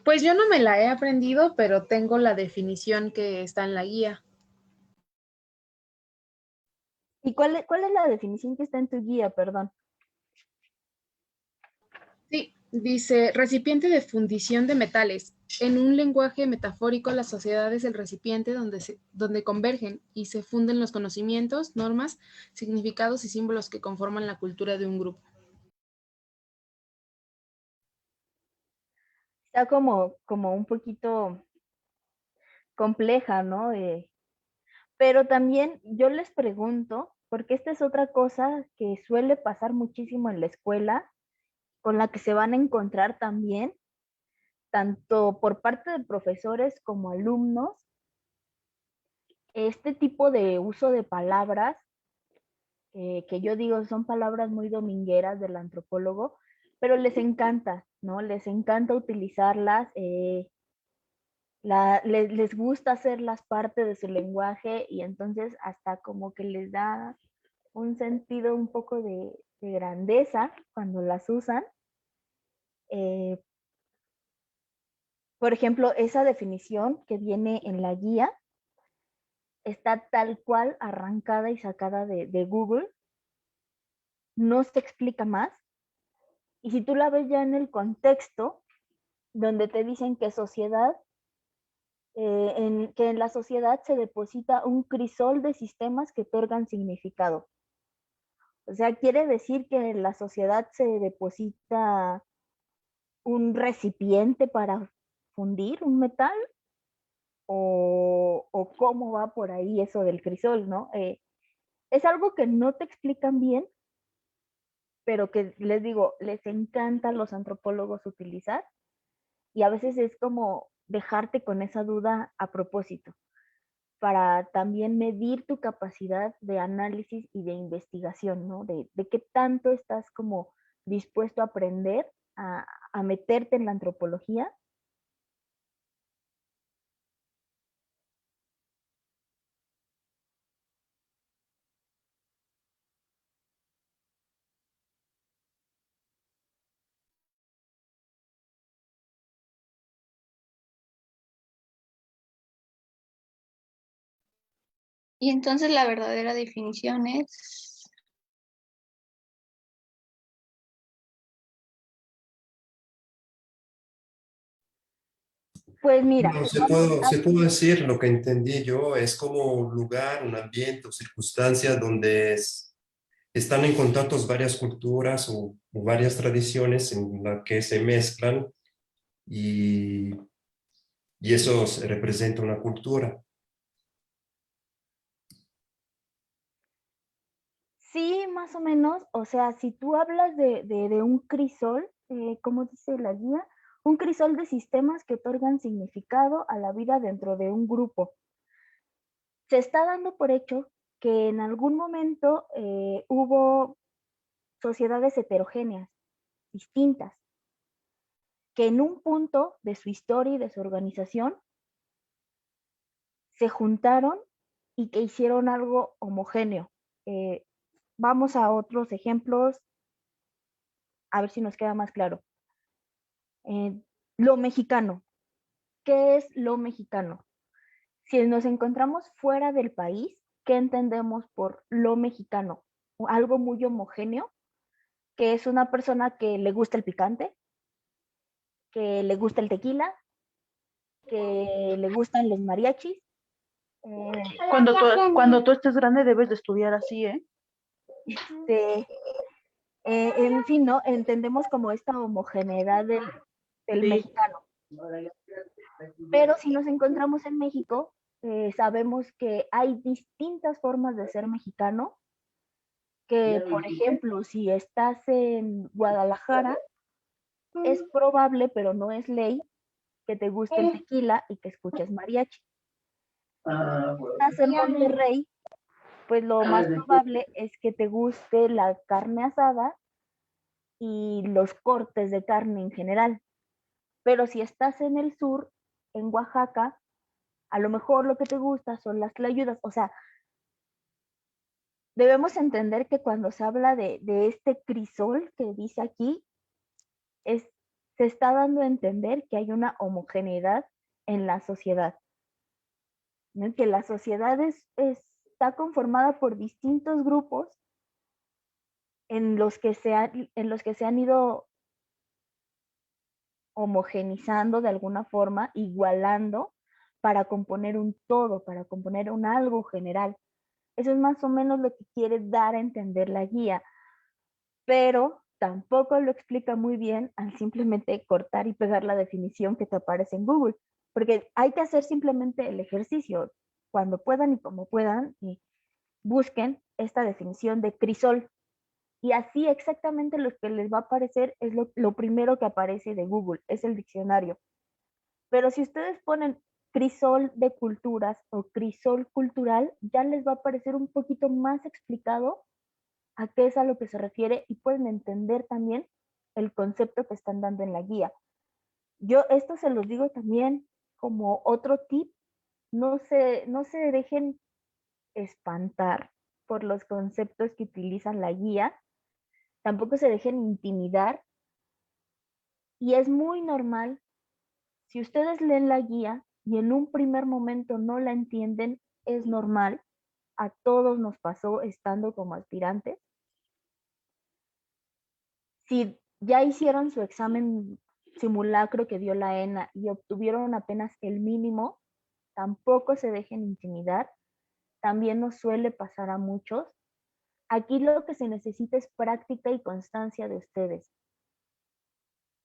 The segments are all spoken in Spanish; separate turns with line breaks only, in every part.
Pues yo no me la he aprendido, pero tengo la definición que está en la guía.
¿Y cuál es la definición que está en tu guía, perdón?
Sí, dice recipiente de fundición de metales. En un lenguaje metafórico, la sociedad es el recipiente donde convergen y se funden los conocimientos, normas, significados y símbolos que conforman la cultura de un grupo.
Está como un poquito compleja, ¿no? Pero también yo les pregunto, porque esta es otra cosa que suele pasar muchísimo en la escuela, con la que se van a encontrar también, tanto por parte de profesores como alumnos, este tipo de uso de palabras, que yo digo son palabras muy domingueras del antropólogo, pero les encanta, ¿no? Les encanta utilizarlas, les gusta hacerlas parte de su lenguaje y entonces hasta como que les da un sentido un poco de grandeza cuando las usan. Eh, por ejemplo, esa definición que viene en la guía está tal cual arrancada y sacada de Google, no se explica más. Y si tú la ves ya en el contexto, donde te dicen que sociedad, que en la sociedad se deposita un crisol de sistemas que otorgan significado. O sea, quiere decir que en la sociedad se deposita un recipiente para fundir un metal o cómo va por ahí eso del crisol, ¿no? Es algo que no te explican bien, pero que les digo, les encanta a los antropólogos utilizar y a veces es como dejarte con esa duda a propósito, para también medir tu capacidad de análisis y de investigación, ¿no? De qué tanto estás como dispuesto a aprender, a meterte en la antropología.
Y entonces la verdadera definición es,
Pues mira,
Bueno,
vamos a...
se puede decir, lo que entendí yo, es como un lugar, un ambiente o circunstancia donde están en contacto varias culturas o varias tradiciones en las que se mezclan y, y eso representa una cultura.
Sí, más o menos, o sea, si tú hablas de un crisol, como dice la guía, un crisol de sistemas que otorgan significado a la vida dentro de un grupo. Se está dando por hecho que en algún momento hubo sociedades heterogéneas, distintas, que en un punto de su historia y de su organización se juntaron y que hicieron algo homogéneo. Eh, Vamos a otros ejemplos, a ver si nos queda más claro. Lo mexicano. ¿Qué es lo mexicano? Si nos encontramos fuera del país, ¿qué entendemos por lo mexicano? Algo muy homogéneo, que es una persona que le gusta el picante, que le gusta el tequila, que le gustan los mariachis.
Cuando tú estés grande debes de estudiar así, ¿eh?
Este, en fin, ¿no? Entendemos como esta homogeneidad del
Sí.
mexicano. Pero si nos encontramos en México, sabemos que hay distintas formas de ser mexicano, que por ejemplo, si estás en Guadalajara, es probable, pero no es ley, que te guste el tequila y que escuches mariachi. Si estás en Monterrey, pues lo más probable es que te guste la carne asada y los cortes de carne en general. Pero si estás en el sur, en Oaxaca, a lo mejor lo que te gusta son las tlayudas. O sea, debemos entender que cuando se habla de este crisol que dice aquí, es, se está dando a entender que hay una homogeneidad en la sociedad, ¿no? Que la sociedad está conformada por distintos grupos en los que se han ido homogenizando de alguna forma, igualando para componer un todo, para componer un algo general. Eso es más o menos lo que quiere dar a entender la guía, pero tampoco lo explica muy bien al simplemente cortar y pegar la definición que te aparece en Google, porque hay que hacer simplemente el ejercicio cuando puedan y como puedan, y busquen esta definición de crisol. Y así exactamente lo que les va a aparecer es lo primero que aparece de Google, es el diccionario. Pero si ustedes ponen crisol de culturas o crisol cultural, ya les va a aparecer un poquito más explicado a qué es a lo que se refiere y pueden entender también el concepto que están dando en la guía. Yo esto se los digo también como otro tip, no se dejen espantar por los conceptos que utilizan la guía, tampoco se dejen intimidar y es muy normal si ustedes leen la guía y en un primer momento no la entienden, es normal, a todos nos pasó estando como aspirantes. Si ya hicieron su examen simulacro que dio la ENA y obtuvieron apenas el mínimo, tampoco se dejen intimidar, también nos suele pasar a muchos. Aquí lo que se necesita es práctica y constancia de ustedes.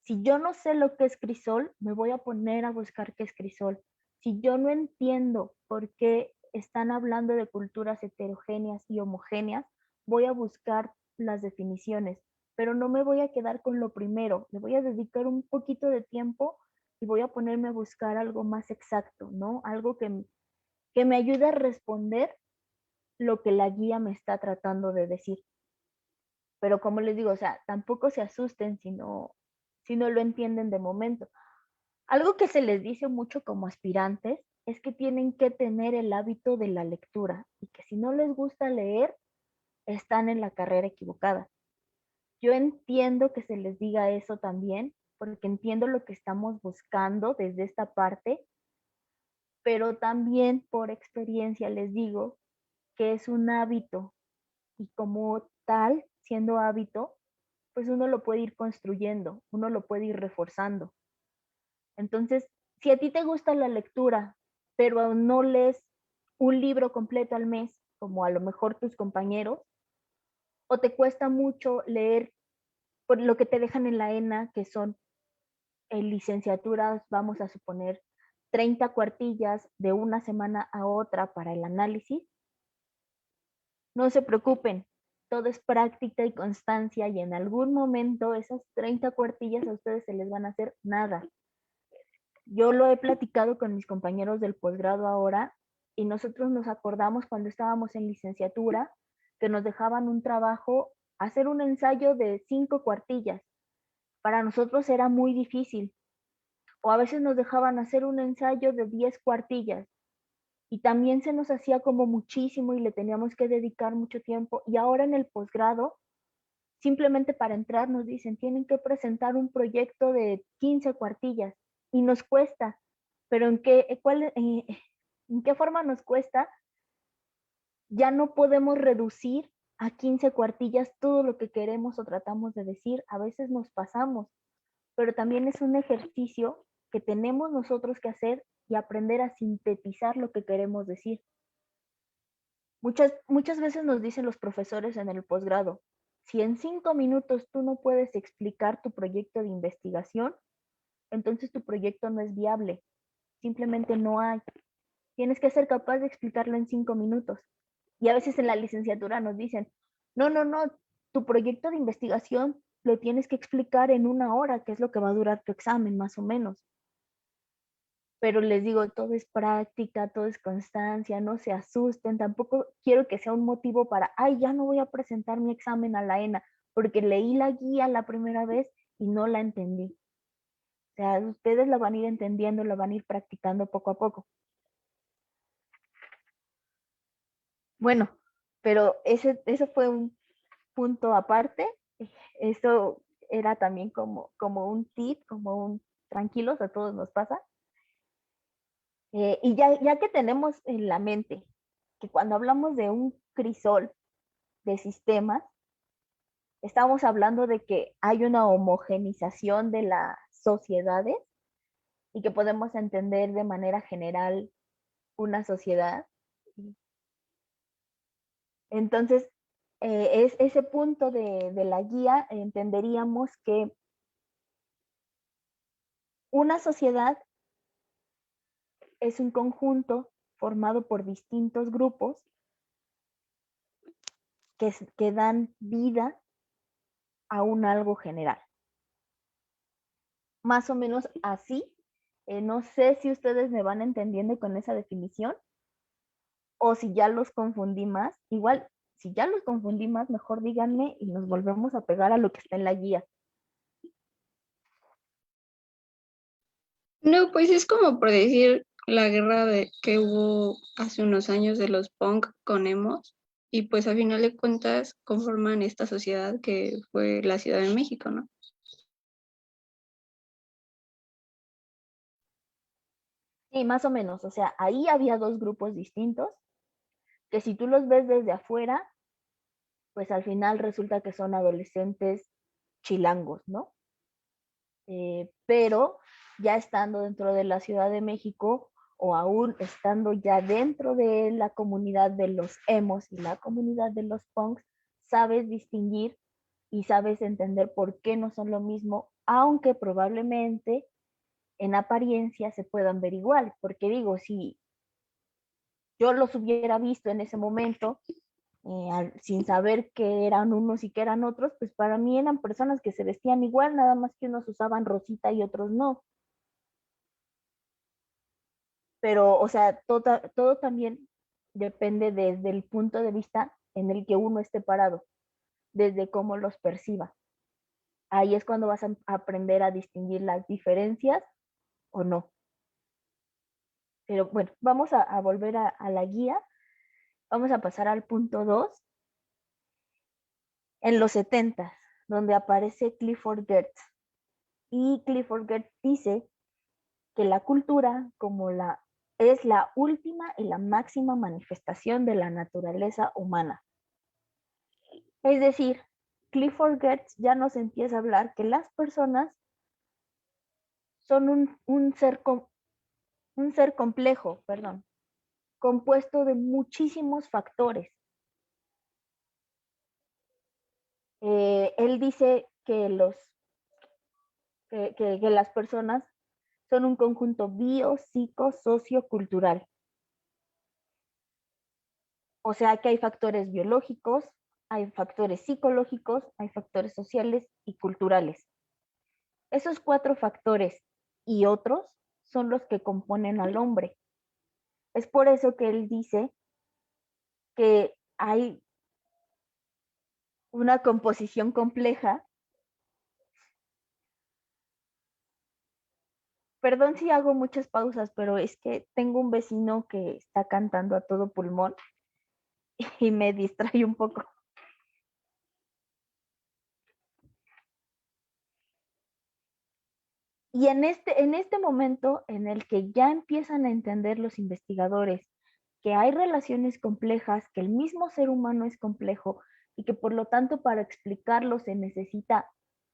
Si yo no sé lo que es crisol, me voy a poner a buscar qué es crisol. Si yo no entiendo por qué están hablando de culturas heterogéneas y homogéneas, voy a buscar las definiciones, pero no me voy a quedar con lo primero. Le voy a dedicar un poquito de tiempo y voy a ponerme a buscar algo más exacto, ¿no? Algo que me ayude a responder lo que la guía me está tratando de decir. Pero como les digo, o sea, tampoco se asusten si no lo entienden de momento. Algo que se les dice mucho como aspirantes es que tienen que tener el hábito de la lectura y que si no les gusta leer, están en la carrera equivocada. Yo entiendo que se les diga eso también, porque entiendo lo que estamos buscando desde esta parte, pero también por experiencia les digo que es un hábito y como tal, siendo hábito, pues uno lo puede ir construyendo, uno lo puede ir reforzando. Entonces, si a ti te gusta la lectura, pero no lees un libro completo al mes, como a lo mejor tus compañeros, o te cuesta mucho leer por lo que te dejan en la ENA, que son en licenciaturas, vamos a suponer, 30 cuartillas de una semana a otra para el análisis, no se preocupen, todo es práctica y constancia y en algún momento esas 30 cuartillas a ustedes se les van a hacer nada. Yo lo he platicado con mis compañeros del posgrado ahora y nosotros nos acordamos cuando estábamos en licenciatura que nos dejaban un trabajo, hacer un ensayo de 5 cuartillas. Para nosotros era muy difícil. O a veces nos dejaban hacer un ensayo de 10 cuartillas y también se nos hacía como muchísimo y le teníamos que dedicar mucho tiempo. Y ahora en el posgrado, simplemente para entrar nos dicen, tienen que presentar un proyecto de 15 cuartillas y nos cuesta, pero ¿en qué forma nos cuesta? Ya no podemos reducir a 15 cuartillas todo lo que queremos o tratamos de decir, a veces nos pasamos, pero también es un ejercicio que tenemos nosotros que hacer y aprender a sintetizar lo que queremos decir. Muchas veces nos dicen los profesores en el posgrado, si en 5 minutos tú no puedes explicar tu proyecto de investigación, entonces tu proyecto no es viable. Simplemente no hay. Tienes que ser capaz de explicarlo en 5 minutos. Y a veces en la licenciatura nos dicen, no, tu proyecto de investigación lo tienes que explicar en 1 hora, que es lo que va a durar tu examen, más o menos. Pero les digo, todo es práctica, todo es constancia, no se asusten, tampoco quiero que sea un motivo para, ay, ya no voy a presentar mi examen a la ENA, porque leí la guía la primera vez y no la entendí. O sea, ustedes la van a ir entendiendo, la van a ir practicando poco a poco. Bueno, pero eso fue un punto aparte. Eso era también como un tip, como un tranquilos, a todos nos pasa. Y ya que tenemos en la mente que cuando hablamos de un crisol de sistemas, estamos hablando de que hay una homogenización de las sociedades y que podemos entender de manera general una sociedad. Entonces, es ese punto de la guía, entenderíamos que una sociedad es un conjunto formado por distintos grupos que dan vida a un algo general. Más o menos así. No sé si ustedes me van entendiendo con esa definición o si ya los confundí más. Igual, si ya los confundí más, mejor díganme y nos volvemos a pegar a lo que está en la guía.
No, pues es como por decir la guerra que hubo hace unos años de los punk con emos y pues a final de cuentas conforman esta sociedad que fue la Ciudad de México, ¿no?
Sí, más o menos. O sea, ahí había dos grupos distintos que si tú los ves desde afuera, pues al final resulta que son adolescentes chilangos, ¿no? Pero ya estando dentro de la Ciudad de México o aún estando ya dentro de la comunidad de los emos y la comunidad de los punks, sabes distinguir y sabes entender por qué no son lo mismo, aunque probablemente en apariencia se puedan ver igual, porque digo, si yo los hubiera visto en ese momento, sin saber que eran unos y que eran otros, pues para mí eran personas que se vestían igual, nada más que unos usaban rosita y otros no. Pero, o sea, todo también depende desde el punto de vista en el que uno esté parado, desde cómo los perciba. Ahí es cuando vas a aprender a distinguir las diferencias o no. Pero bueno, vamos a volver a la guía. Vamos a pasar al punto 2. En los 70, donde aparece Clifford Geertz. Y Clifford Geertz dice que la cultura es la última y la máxima manifestación de la naturaleza humana. Es decir, Clifford Geertz ya nos empieza a hablar que las personas son un ser complejo, compuesto de muchísimos factores. Él dice que las personas son un conjunto bio, psico, sociocultural. O sea que hay factores biológicos, hay factores psicológicos, hay factores sociales y culturales. Esos 4 factores y otros son los que componen al hombre. Es por eso que él dice que hay una composición compleja. Perdón si hago muchas pausas, pero es que tengo un vecino que está cantando a todo pulmón y me distrae un poco. Y en este momento en el que ya empiezan a entender los investigadores que hay relaciones complejas, que el mismo ser humano es complejo y que por lo tanto para explicarlo se necesita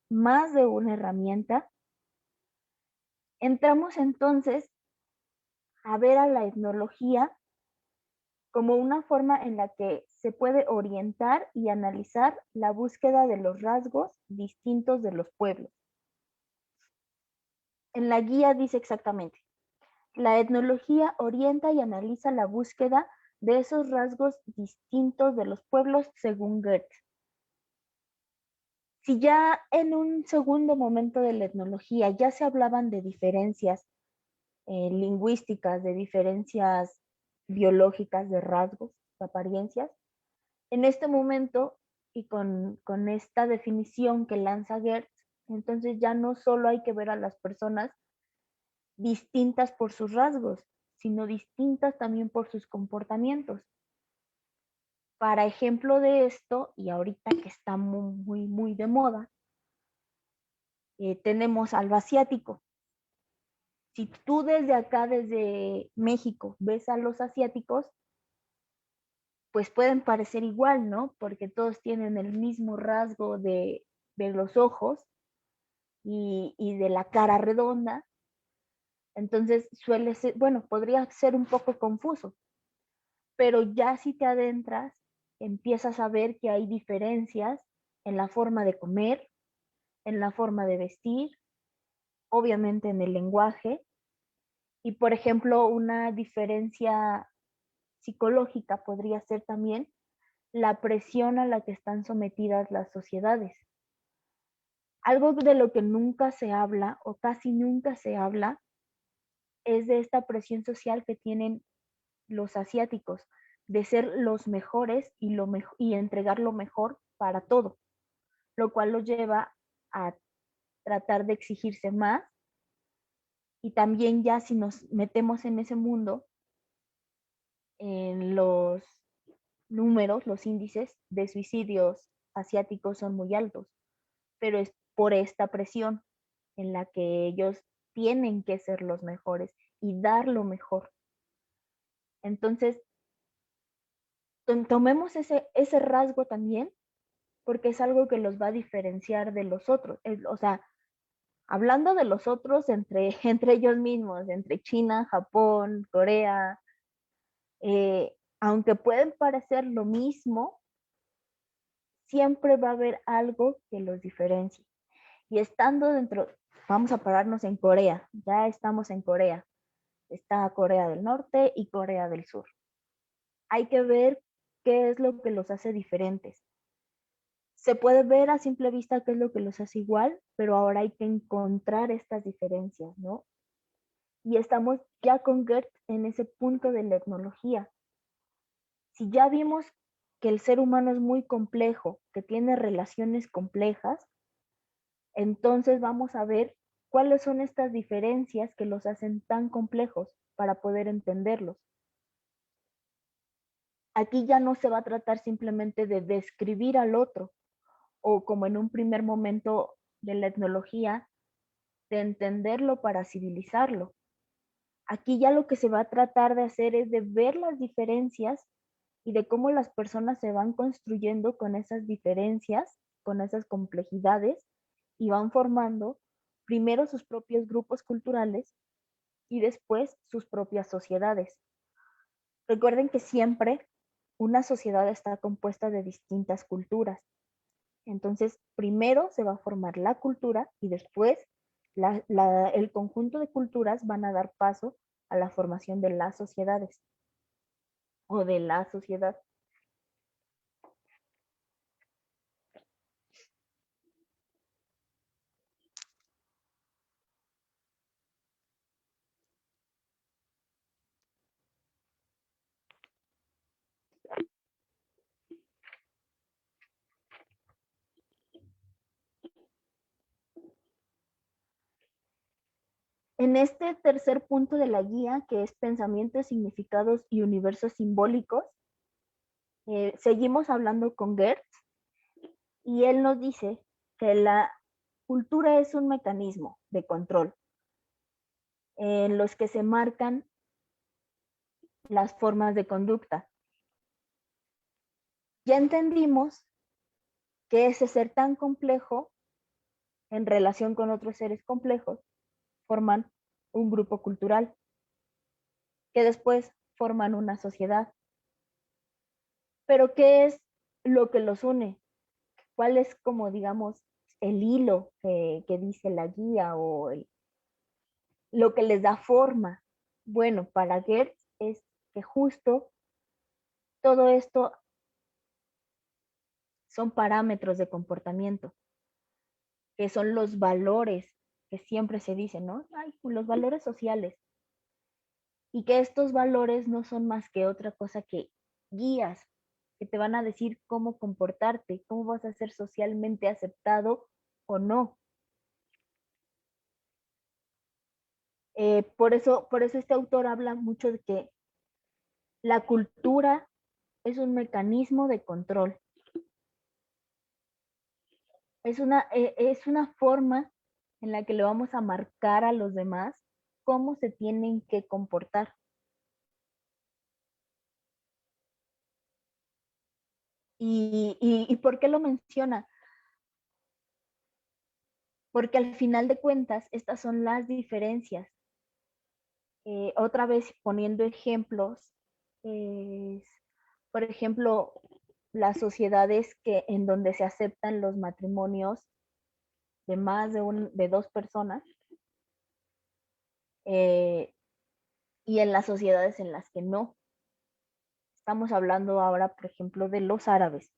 más de una herramienta, entramos entonces a ver a la etnología como una forma en la que se puede orientar y analizar la búsqueda de los rasgos distintos de los pueblos. En la guía dice exactamente: la etnología orienta y analiza la búsqueda de esos rasgos distintos de los pueblos según Geertz. Si ya en un segundo momento de la etnología ya se hablaban de diferencias lingüísticas, de diferencias biológicas, de rasgos, de apariencias, en este momento y con esta definición que lanza Geertz, entonces ya no solo hay que ver a las personas distintas por sus rasgos, sino distintas también por sus comportamientos. Para ejemplo de esto, y ahorita que está muy, muy, muy de moda, tenemos al asiático. Si tú desde acá, desde México, ves a los asiáticos, pues pueden parecer igual, ¿no? Porque todos tienen el mismo rasgo de los ojos y de la cara redonda. Entonces suele ser, bueno, podría ser un poco confuso, pero ya si te adentras, empiezas a ver que hay diferencias en la forma de comer, en la forma de vestir, obviamente en el lenguaje. Y por ejemplo, una diferencia psicológica podría ser también la presión a la que están sometidas las sociedades. Algo de lo que nunca se habla o casi nunca se habla es de esta presión social que tienen los asiáticos, de ser los mejores y entregar lo mejor para todo, lo cual los lleva a tratar de exigirse más. Y también ya si nos metemos en ese mundo, en los números, los índices de suicidios asiáticos son muy altos, pero es por esta presión en la que ellos tienen que ser los mejores y dar lo mejor. Entonces, tomemos ese rasgo también, porque es algo que los va a diferenciar de los otros. O sea, hablando de los otros entre ellos mismos, entre China, Japón, Corea, aunque pueden parecer lo mismo, siempre va a haber algo que los diferencie. Y estando dentro, vamos a pararnos en Corea, ya estamos en Corea. Está Corea del Norte y Corea del Sur. Hay que ver qué es lo que los hace diferentes. Se puede ver a simple vista qué es lo que los hace igual, pero ahora hay que encontrar estas diferencias, ¿no? Y estamos ya con Goethe en ese punto de la etnología. Si ya vimos que el ser humano es muy complejo, que tiene relaciones complejas, entonces vamos a ver cuáles son estas diferencias que los hacen tan complejos para poder entenderlos. Aquí ya no se va a tratar simplemente de describir al otro, o como en un primer momento de la etnología, de entenderlo para civilizarlo. Aquí ya lo que se va a tratar de hacer es de ver las diferencias y de cómo las personas se van construyendo con esas diferencias, con esas complejidades, y van formando primero sus propios grupos culturales y después sus propias sociedades. Recuerden que siempre una sociedad está compuesta de distintas culturas. Entonces, primero se va a formar la cultura y después el conjunto de culturas van a dar paso a la formación de las sociedades o de la sociedad. En este tercer punto de la guía, que es pensamientos, significados y universos simbólicos, seguimos hablando con Goethe y él nos dice que la cultura es un mecanismo de control en los que se marcan las formas de conducta. Ya entendimos que ese ser tan complejo en relación con otros seres complejos forman un grupo cultural que después forman una sociedad. Pero ¿qué es lo que los une? ¿Cuál es como, digamos, el hilo que dice la guía o lo que les da forma? Bueno, para Goethe es que justo todo esto son parámetros de comportamiento, que son los valores que siempre se dicen, ¿no? Ay, los valores sociales. Y que estos valores no son más que otra cosa que guías que te van a decir cómo comportarte, cómo vas a ser socialmente aceptado o no. Por eso este autor habla mucho de que la cultura es un mecanismo de control. Es una forma en la que le vamos a marcar a los demás cómo se tienen que comportar. ¿Y por qué lo menciona? Porque al final de cuentas, estas son las diferencias. Otra vez poniendo ejemplos, por ejemplo, las sociedades en donde se aceptan los matrimonios de más de dos personas, y en las sociedades en las que no. Estamos hablando ahora, por ejemplo, de los árabes,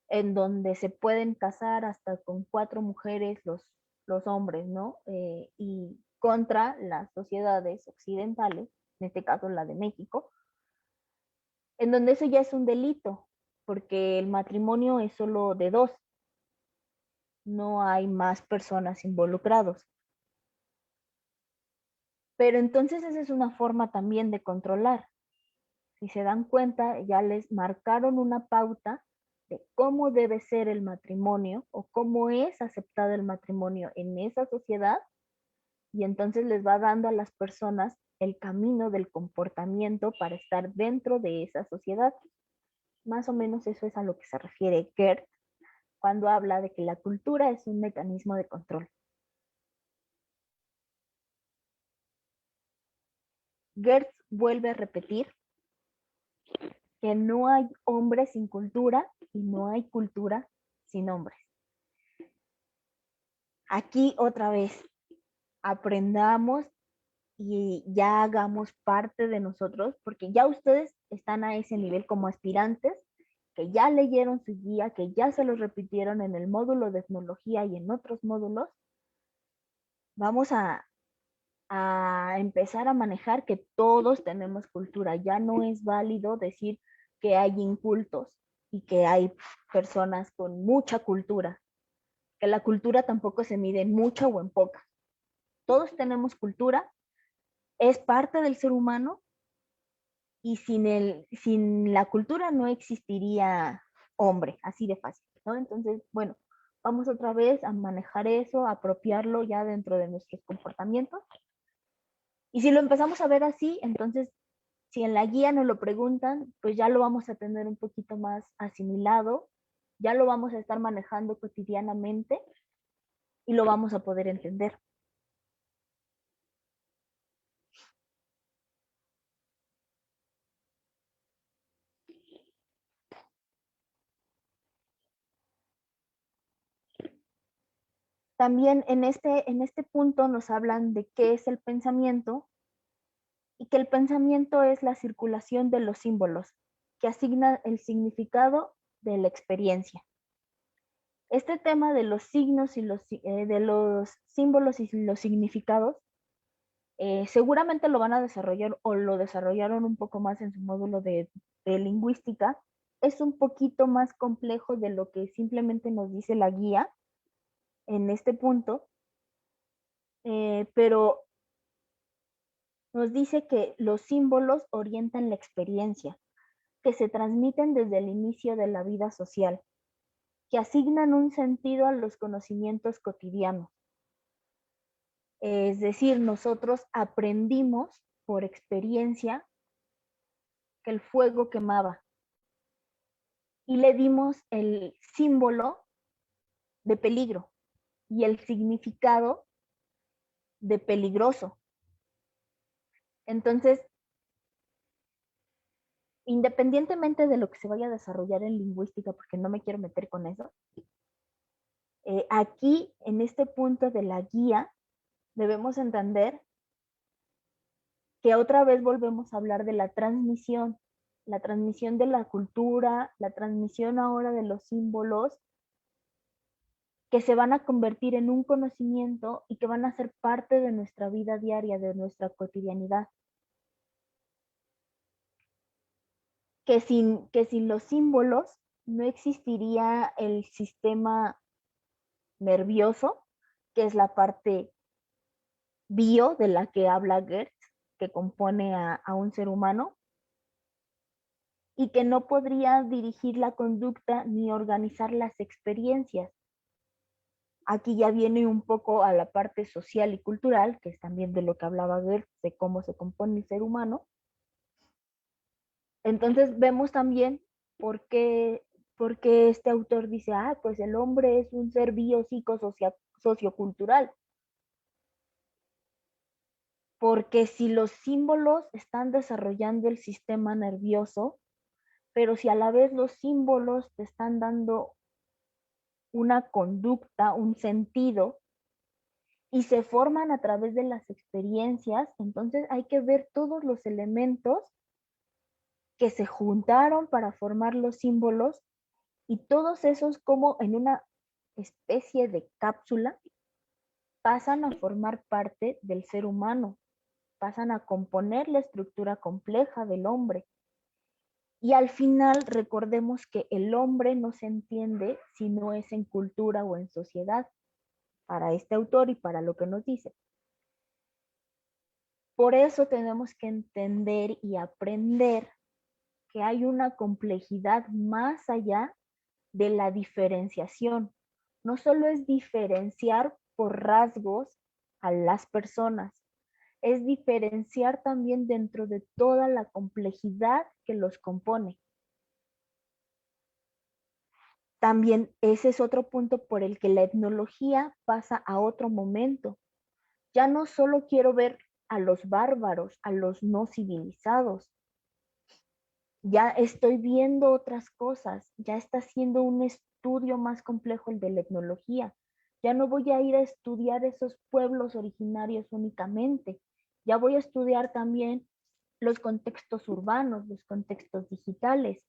en donde se pueden casar hasta con 4 mujeres los hombres, ¿no? Y contra las sociedades occidentales, en este caso la de México, en donde eso ya es un delito, porque el matrimonio es solo de 2, no hay más personas involucrados. Pero entonces esa es una forma también de controlar. Si se dan cuenta, ya les marcaron una pauta de cómo debe ser el matrimonio o cómo es aceptado el matrimonio en esa sociedad, y entonces les va dando a las personas el camino del comportamiento para estar dentro de esa sociedad. Más o menos eso es a lo que se refiere Gertz cuando habla de que la cultura es un mecanismo de control. Gertz vuelve a repetir que no hay hombres sin cultura y no hay cultura sin hombres. Aquí otra vez, aprendamos y ya hagamos parte de nosotros, porque ya ustedes están a ese nivel como aspirantes, que ya leyeron su guía, que ya se los repitieron en el módulo de etnología y en otros módulos. Vamos a empezar a manejar que todos tenemos cultura. Ya no es válido decir que hay incultos y que hay personas con mucha cultura, que la cultura tampoco se mide en mucha o en poca. Todos tenemos cultura, es parte del ser humano, y sin la cultura no existiría hombre, así de fácil, ¿no? Entonces, bueno, vamos otra vez a manejar eso, a apropiarlo ya dentro de nuestros comportamientos. Y si lo empezamos a ver así, entonces, si en la guía nos lo preguntan, pues ya lo vamos a tener un poquito más asimilado, ya lo vamos a estar manejando cotidianamente y lo vamos a poder entender. También en este punto nos hablan de qué es el pensamiento, y que el pensamiento es la circulación de los símbolos que asignan el significado de la experiencia. Este tema de los signos y de los símbolos y los significados, seguramente lo van a desarrollar o lo desarrollaron un poco más en su módulo de lingüística. Es un poquito más complejo de lo que simplemente nos dice la guía en este punto, pero nos dice que los símbolos orientan la experiencia, que se transmiten desde el inicio de la vida social, que asignan un sentido a los conocimientos cotidianos. Es decir, nosotros aprendimos por experiencia que el fuego quemaba y le dimos el símbolo de peligro y el significado de peligroso. Entonces, independientemente de lo que se vaya a desarrollar en lingüística, porque no me quiero meter con eso, aquí en este punto de la guía debemos entender que otra vez volvemos a hablar de la transmisión de la cultura, la transmisión ahora de los símbolos que se van a convertir en un conocimiento y que van a ser parte de nuestra vida diaria, de nuestra cotidianidad. Que sin los símbolos no existiría el sistema nervioso, que es la parte bio de la que habla Gertz, que compone a un ser humano, y que no podría dirigir la conducta ni organizar las experiencias. Aquí ya viene un poco a la parte social y cultural, que es también de lo que hablaba Goethe, de cómo se compone el ser humano. Entonces vemos también por qué este autor dice, pues el hombre es un ser sociocultural. Porque si los símbolos están desarrollando el sistema nervioso, pero si a la vez los símbolos te están dando una conducta, un sentido, y se forman a través de las experiencias, entonces hay que ver todos los elementos que se juntaron para formar los símbolos y todos esos como en una especie de cápsula pasan a formar parte del ser humano, pasan a componer la estructura compleja del hombre. Y al final recordemos que el hombre no se entiende si no es en cultura o en sociedad, para este autor y para lo que nos dice. Por eso tenemos que entender y aprender que hay una complejidad más allá de la diferenciación. No solo es diferenciar por rasgos a las personas, es diferenciar también dentro de toda la complejidad que los compone. También ese es otro punto por el que la etnología pasa a otro momento. Ya no solo quiero ver a los bárbaros, a los no civilizados. Ya estoy viendo otras cosas, ya está siendo un estudio más complejo el de la etnología. Ya no voy a ir a estudiar esos pueblos originarios únicamente. Ya voy a estudiar también los contextos urbanos, los contextos digitales,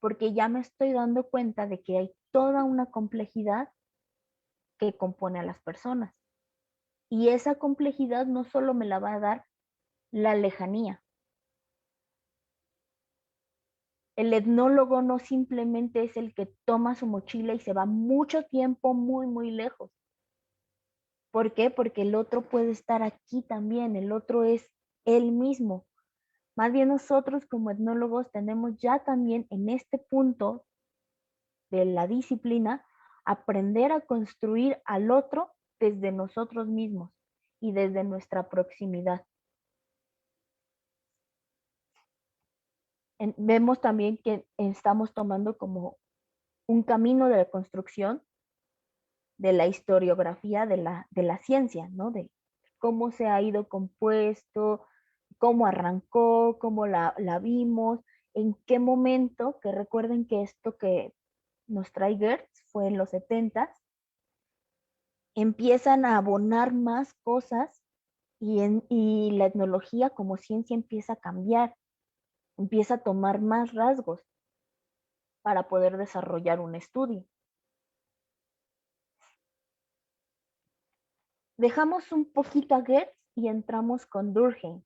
porque ya me estoy dando cuenta de que hay toda una complejidad que compone a las personas. Y esa complejidad no solo me la va a dar la lejanía. El etnólogo no simplemente es el que toma su mochila y se va mucho tiempo muy, muy lejos. ¿Por qué? Porque el otro puede estar aquí también, el otro es él mismo. Más bien nosotros como etnólogos tenemos ya también en este punto de la disciplina aprender a construir al otro desde nosotros mismos y desde nuestra proximidad. Vemos también que estamos tomando como un camino de construcción de la historiografía de la ciencia, ¿no? De cómo se ha ido compuesto, cómo arrancó, cómo la vimos, en qué momento, que recuerden que esto que nos trae Gertz fue en los 70s, empiezan a abonar más cosas y la etnología como ciencia empieza a cambiar, empieza a tomar más rasgos para poder desarrollar un estudio. Dejamos un poquito a Gertz y entramos con Durkheim.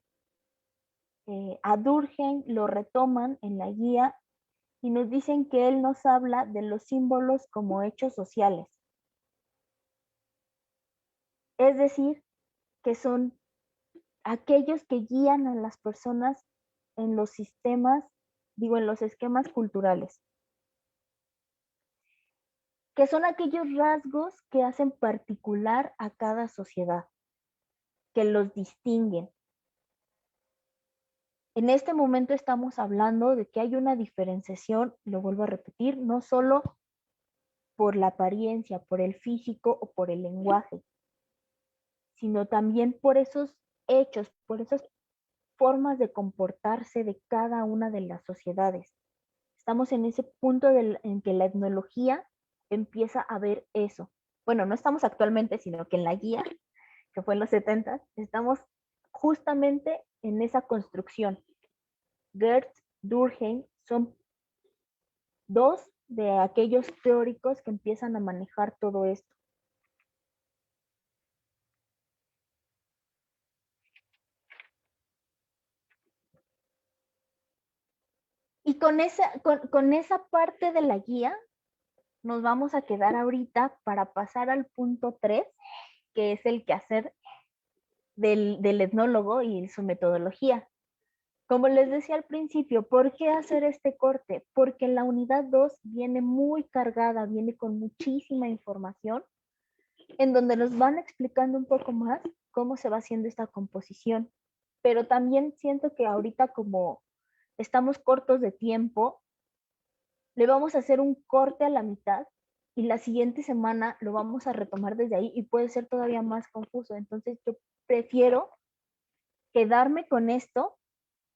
A Durkheim lo retoman en la guía y nos dicen que él nos habla de los símbolos como hechos sociales. Es decir, que son aquellos que guían a las personas en los sistemas, en los esquemas culturales. Que son aquellos rasgos que hacen particular a cada sociedad, que los distinguen. En este momento estamos hablando de que hay una diferenciación, lo vuelvo a repetir, no solo por la apariencia, por el físico o por el lenguaje, sino también por esos hechos, por esas formas de comportarse de cada una de las sociedades. Estamos en ese punto en que la etnología empieza a ver eso. Bueno, no estamos actualmente, sino que en la guía, que fue en los 70, estamos justamente en esa construcción. Gertz, Durkheim son dos de aquellos teóricos que empiezan a manejar todo esto. Y con esa parte de la guía nos vamos a quedar ahorita para pasar al punto 3, que es el quehacer del etnólogo y su metodología. Como les decía al principio, ¿por qué hacer este corte? Porque la unidad 2 viene muy cargada, viene con muchísima información en donde nos van explicando un poco más cómo se va haciendo esta composición. Pero también siento que ahorita como estamos cortos de tiempo, le vamos a hacer un corte a la mitad y la siguiente semana lo vamos a retomar desde ahí y puede ser todavía más confuso. Entonces yo prefiero quedarme con esto,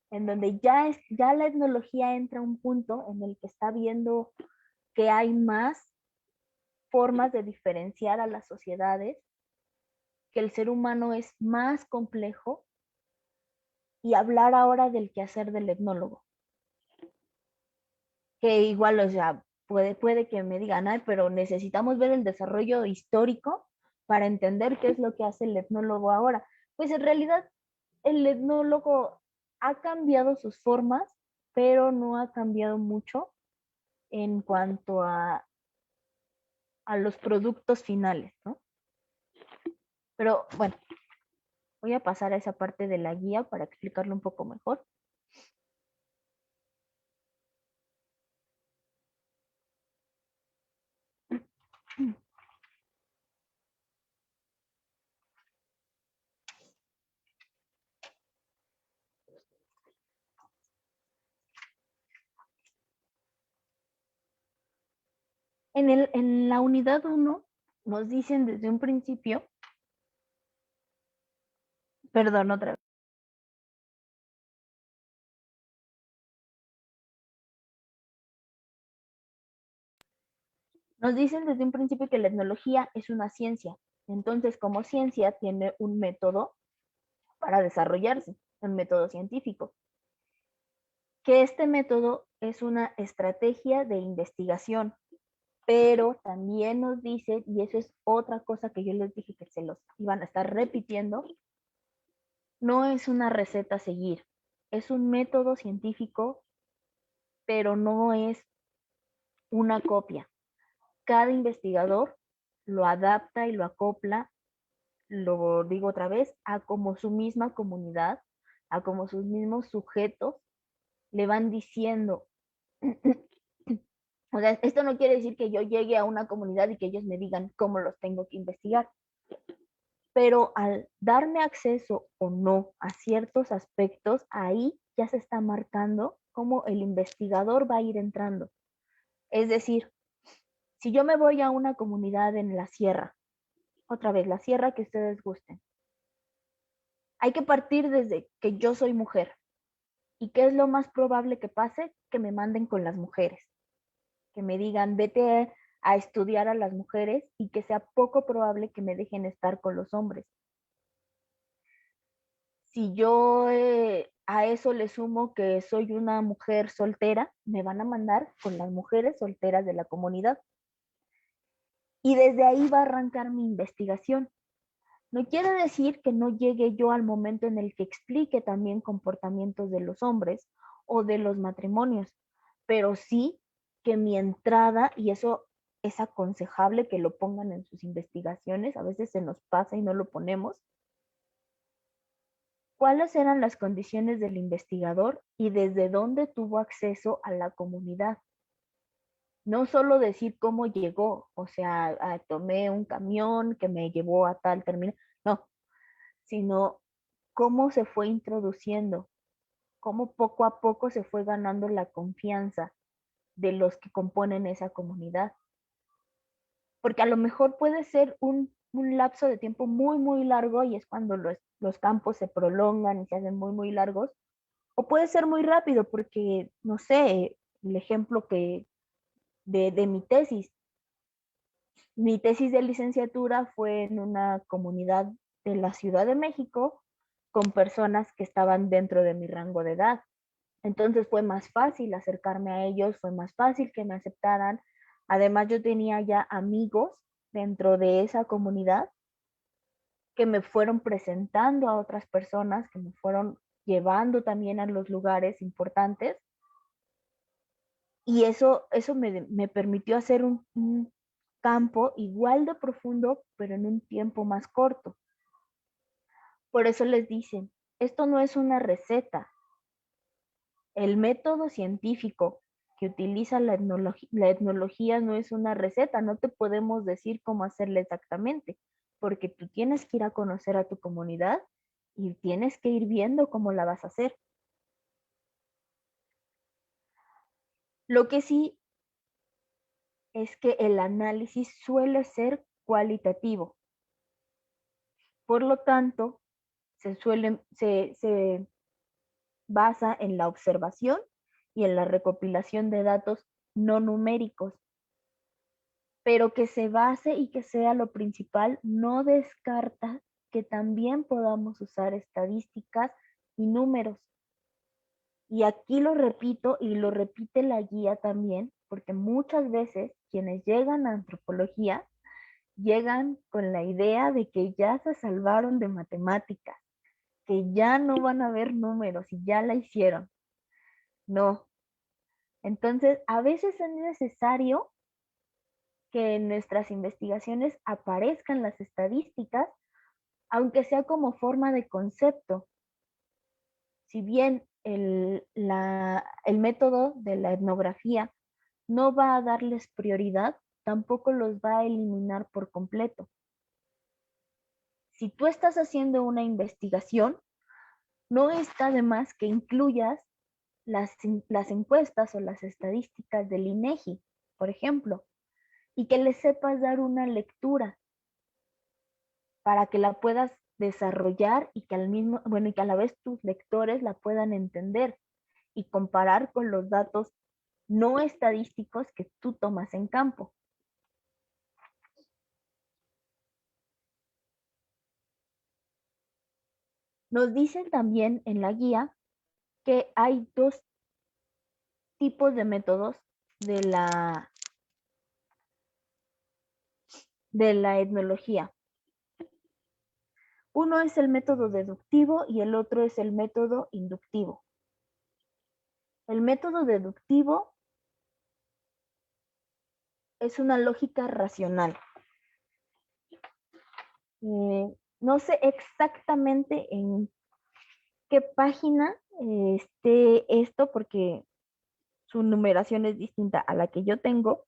en donde ya la etnología entra a un punto en el que está viendo que hay más formas de diferenciar a las sociedades, que el ser humano es más complejo, y hablar ahora del quehacer del etnólogo. Que igual, o sea, puede que me digan, ay, pero necesitamos ver el desarrollo histórico para entender qué es lo que hace el etnólogo ahora. Pues en realidad el etnólogo ha cambiado sus formas, pero no ha cambiado mucho en cuanto a los productos finales, ¿no? Pero bueno, voy a pasar a esa parte de la guía para explicarlo un poco mejor. En la unidad 1 nos dicen desde un principio, perdón, otra vez. Nos dicen desde un principio que la etnología es una ciencia. Entonces, como ciencia, tiene un método para desarrollarse, un método científico. Que este método es una estrategia de investigación, pero también nos dice, y eso es otra cosa que yo les dije que se los iban a estar repitiendo, no es una receta a seguir, es un método científico, pero no es una copia. Cada investigador lo adapta y lo acopla, lo digo otra vez, a como su misma comunidad, a como sus mismos sujetos le van diciendo. O sea, esto no quiere decir que yo llegue a una comunidad y que ellos me digan cómo los tengo que investigar, pero al darme acceso o no a ciertos aspectos, ahí ya se está marcando cómo el investigador va a ir entrando. Es decir, si yo me voy a una comunidad en la sierra, otra vez, la sierra que ustedes gusten, hay que partir desde que yo soy mujer. ¿Y qué es lo más probable que pase? Que me manden con las mujeres, que me digan, vete a estudiar a las mujeres, y que sea poco probable que me dejen estar con los hombres. Si yo a eso le sumo que soy una mujer soltera, me van a mandar con las mujeres solteras de la comunidad. Y desde ahí va a arrancar mi investigación. No quiere decir que no llegue yo al momento en el que explique también comportamientos de los hombres o de los matrimonios, pero sí que mi entrada, y eso es aconsejable que lo pongan en sus investigaciones, a veces se nos pasa y no lo ponemos, cuáles eran las condiciones del investigador y desde dónde tuvo acceso a la comunidad. No solo decir cómo llegó, o sea, tomé un camión que me llevó a tal término, no, sino cómo se fue introduciendo, cómo poco a poco se fue ganando la confianza de los que componen esa comunidad. Porque a lo mejor puede ser un lapso de tiempo muy, muy largo, y es cuando los campos se prolongan y se hacen muy, muy largos, o puede ser muy rápido, porque, no sé, el ejemplo de mi tesis de licenciatura fue en una comunidad de la Ciudad de México con personas que estaban dentro de mi rango de edad. Entonces fue más fácil acercarme a ellos, fue más fácil que me aceptaran. Además, yo tenía ya amigos dentro de esa comunidad que me fueron presentando a otras personas, que me fueron llevando también a los lugares importantes. Y eso me permitió hacer un campo igual de profundo, pero en un tiempo más corto. Por eso les dicen, esto no es una receta. El método científico que utiliza la etnología no es una receta, no te podemos decir cómo hacerla exactamente, porque tú tienes que ir a conocer a tu comunidad y tienes que ir viendo cómo la vas a hacer. Lo que sí es que el análisis suele ser cualitativo. Por lo tanto, se basa en la observación y en la recopilación de datos no numéricos. Pero que se base y que sea lo principal no descarta que también podamos usar estadísticas y números. Y aquí lo repito y lo repite la guía también, porque muchas veces quienes llegan a antropología llegan con la idea de que ya se salvaron de matemáticas, que ya no van a ver números y ya la hicieron. No. Entonces, a veces es necesario que en nuestras investigaciones aparezcan las estadísticas, aunque sea como forma de concepto. Si bien el método de la etnografía no va a darles prioridad, tampoco los va a eliminar por completo. Si tú estás haciendo una investigación, no está de más que incluyas las encuestas o las estadísticas del INEGI, por ejemplo, y que le sepas dar una lectura para que la puedas desarrollar y que y que a la vez tus lectores la puedan entender y comparar con los datos no estadísticos que tú tomas en campo. Nos dicen también en la guía que hay dos tipos de métodos de la etnología. Uno es el método deductivo y el otro es el método inductivo. El método deductivo es una lógica racional. No sé exactamente en qué página esté esto porque su numeración es distinta a la que yo tengo,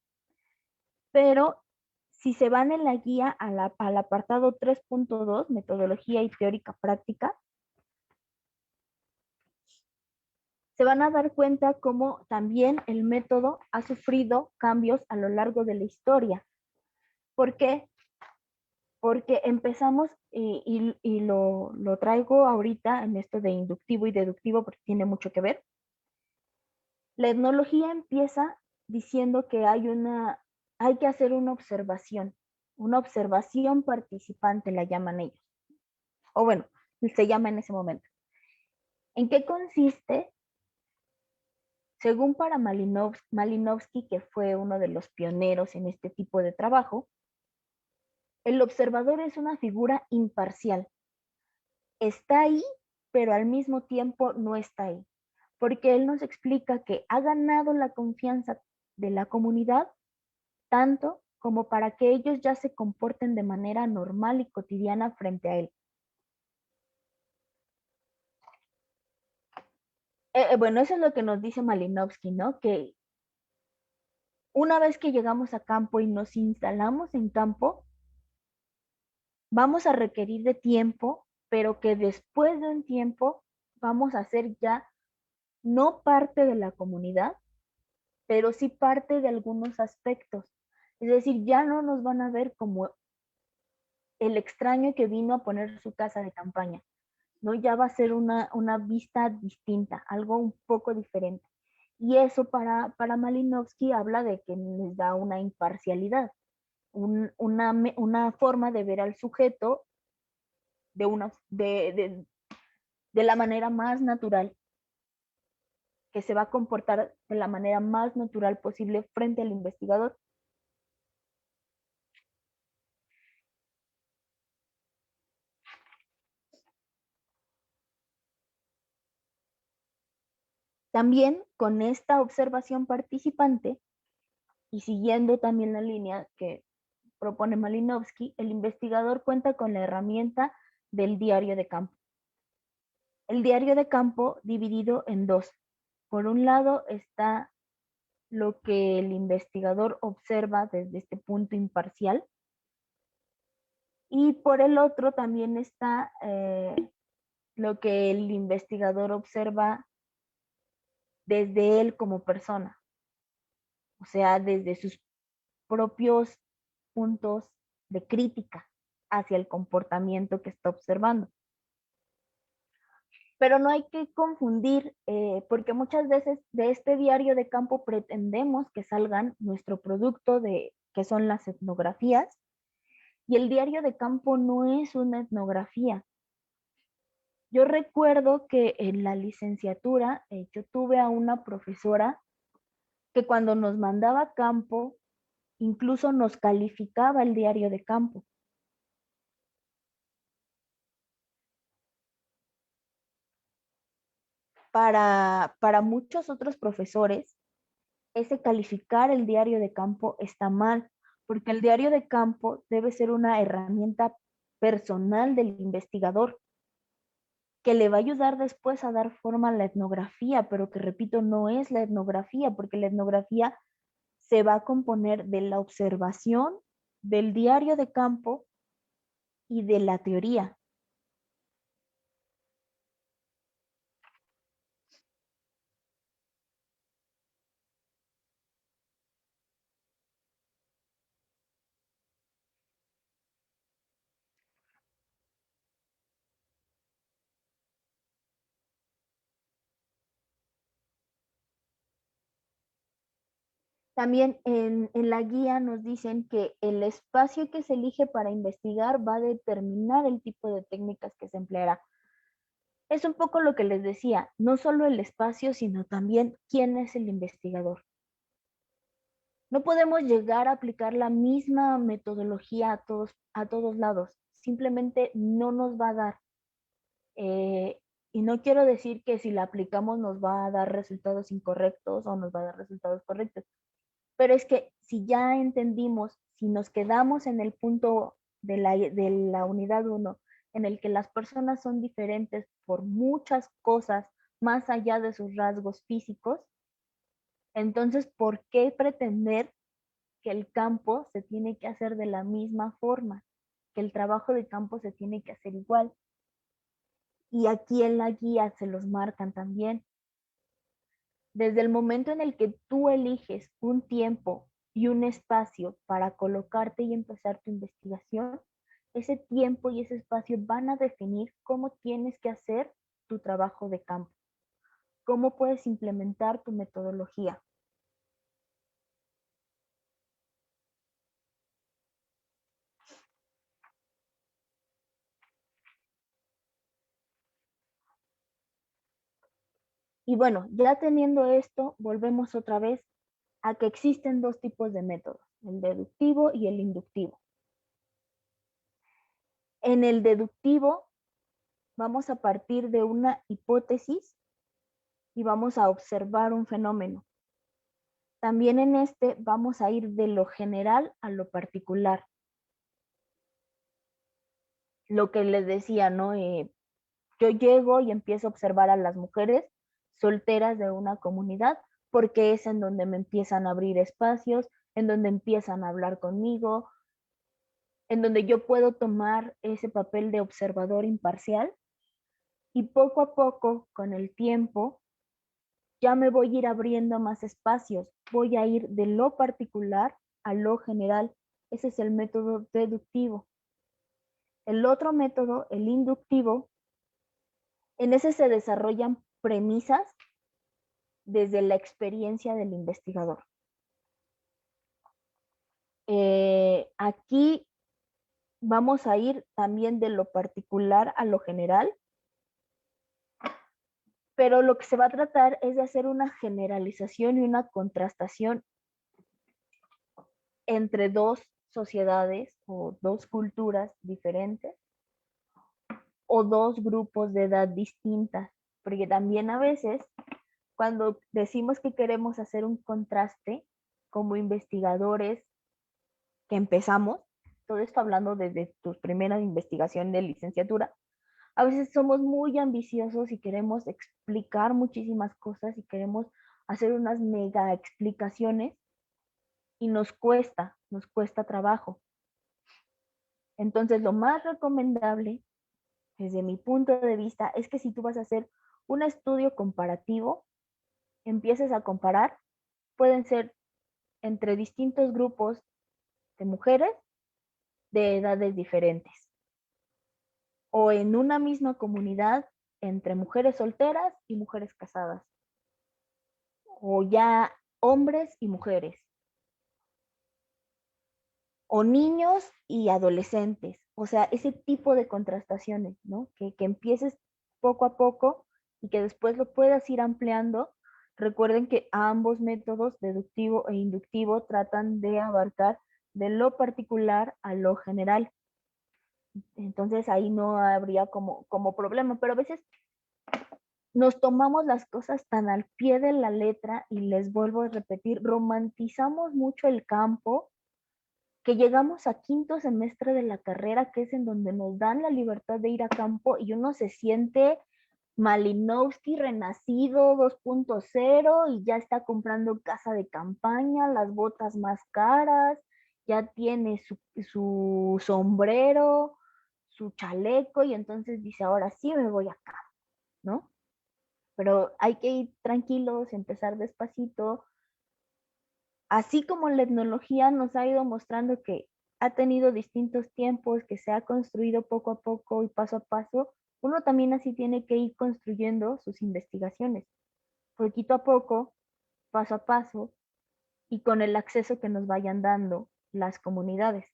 pero si se van en la guía al apartado 3.2, metodología y teórica práctica, se van a dar cuenta cómo también el método ha sufrido cambios a lo largo de la historia. ¿Por qué? Porque empezamos, y lo traigo ahorita en esto de inductivo y deductivo porque tiene mucho que ver. La etnología empieza diciendo que hay que hacer una observación participante la llaman ellos. O bueno, se llama en ese momento. ¿En qué consiste? Según para Malinowski, que fue uno de los pioneros en este tipo de trabajo, el observador es una figura imparcial. Está ahí, pero al mismo tiempo no está ahí. Porque él nos explica que ha ganado la confianza de la comunidad tanto como para que ellos ya se comporten de manera normal y cotidiana frente a él. Bueno, eso es lo que nos dice Malinowski, ¿no? Que una vez que llegamos a campo y nos instalamos en campo, vamos a requerir de tiempo, pero que después de un tiempo vamos a ser ya no parte de la comunidad, pero sí parte de algunos aspectos. Es decir, ya no nos van a ver como el extraño que vino a poner su casa de campaña, ¿no? Ya va a ser una vista distinta, algo un poco diferente. Y eso para Malinowski habla de que les da una imparcialidad, una forma de ver al sujeto de la manera más natural, que se va a comportar de la manera más natural posible frente al investigador. También con esta observación participante y siguiendo también la línea que propone Malinowski, el investigador cuenta con la herramienta del diario de campo. El diario de campo dividido en dos. Por un lado está lo que el investigador observa desde este punto imparcial. Y por el otro también está lo que el investigador observa desde él como persona, o sea, desde sus propios puntos de crítica hacia el comportamiento que está observando. Pero no hay que confundir, porque muchas veces de este diario de campo pretendemos que salgan nuestro producto que son las etnografías, y el diario de campo no es una etnografía. Yo recuerdo que en la licenciatura yo tuve a una profesora que cuando nos mandaba a campo, incluso nos calificaba el diario de campo. Para muchos otros profesores, ese calificar el diario de campo está mal, porque el diario de campo debe ser una herramienta personal del investigador que le va a ayudar después a dar forma a la etnografía, pero que repito, no es la etnografía, porque la etnografía se va a componer de la observación, del diario de campo y de la teoría. También en la guía nos dicen que el espacio que se elige para investigar va a determinar el tipo de técnicas que se empleará. Es un poco lo que les decía, no solo el espacio, sino también quién es el investigador. No podemos llegar a aplicar la misma metodología a todos lados. Simplemente no nos va a dar. Y no quiero decir que si la aplicamos nos va a dar resultados incorrectos o nos va a dar resultados correctos. Pero es que si ya entendimos, si nos quedamos en el punto de la unidad 1, en el que las personas son diferentes por muchas cosas más allá de sus rasgos físicos, entonces, ¿por qué pretender que el campo se tiene que hacer de la misma forma? Que el trabajo de campo se tiene que hacer igual. Y aquí en la guía se los marcan también. Desde el momento en el que tú eliges un tiempo y un espacio para colocarte y empezar tu investigación, ese tiempo y ese espacio van a definir cómo tienes que hacer tu trabajo de campo, cómo puedes implementar tu metodología. Y bueno, ya teniendo esto, volvemos otra vez a que existen dos tipos de métodos, el deductivo y el inductivo. En el deductivo vamos a partir de una hipótesis y vamos a observar un fenómeno. También en este vamos a ir de lo general a lo particular. Lo que les decía, ¿no? Yo llego y empiezo a observar a las mujeres solteras de una comunidad porque es en donde me empiezan a abrir espacios, en donde empiezan a hablar conmigo, en donde yo puedo tomar ese papel de observador imparcial y poco a poco, con el tiempo, ya me voy a ir abriendo más espacios, voy a ir de lo particular a lo general. Ese es el método deductivo. El otro método, el inductivo, en ese se desarrollan premisas desde la experiencia del investigador. Aquí vamos a ir también de lo particular a lo general, pero lo que se va a tratar es de hacer una generalización y una contrastación entre dos sociedades o dos culturas diferentes o dos grupos de edad distintas, porque también a veces cuando decimos que queremos hacer un contraste como investigadores que empezamos, todo esto hablando desde tu primera investigación de licenciatura, a veces somos muy ambiciosos y queremos explicar muchísimas cosas y queremos hacer unas mega explicaciones y nos cuesta trabajo. Entonces, lo más recomendable, desde mi punto de vista, es que si tú vas a hacer un estudio comparativo, empieces a comparar, pueden ser entre distintos grupos de mujeres de edades diferentes, o en una misma comunidad entre mujeres solteras y mujeres casadas, o ya hombres y mujeres, o niños y adolescentes. O sea, ese tipo de contrastaciones, ¿no? Que empieces poco a poco y que después lo puedas ir ampliando. Recuerden que ambos métodos, deductivo e inductivo, tratan de abarcar de lo particular a lo general. Entonces ahí no habría como problema, pero a veces nos tomamos las cosas tan al pie de la letra y les vuelvo a repetir, romantizamos mucho el campo, que llegamos a quinto semestre de la carrera, que es en donde nos dan la libertad de ir a campo y uno se siente Malinowski renacido 2.0 y ya está comprando casa de campaña, las botas más caras, ya tiene su sombrero, su chaleco y entonces dice, ahora sí me voy acá, ¿no? Pero hay que ir tranquilos, empezar despacito. Así como la etnología nos ha ido mostrando que ha tenido distintos tiempos, que se ha construido poco a poco y paso a paso, uno también así tiene que ir construyendo sus investigaciones, poquito a poco, paso a paso, y con el acceso que nos vayan dando las comunidades.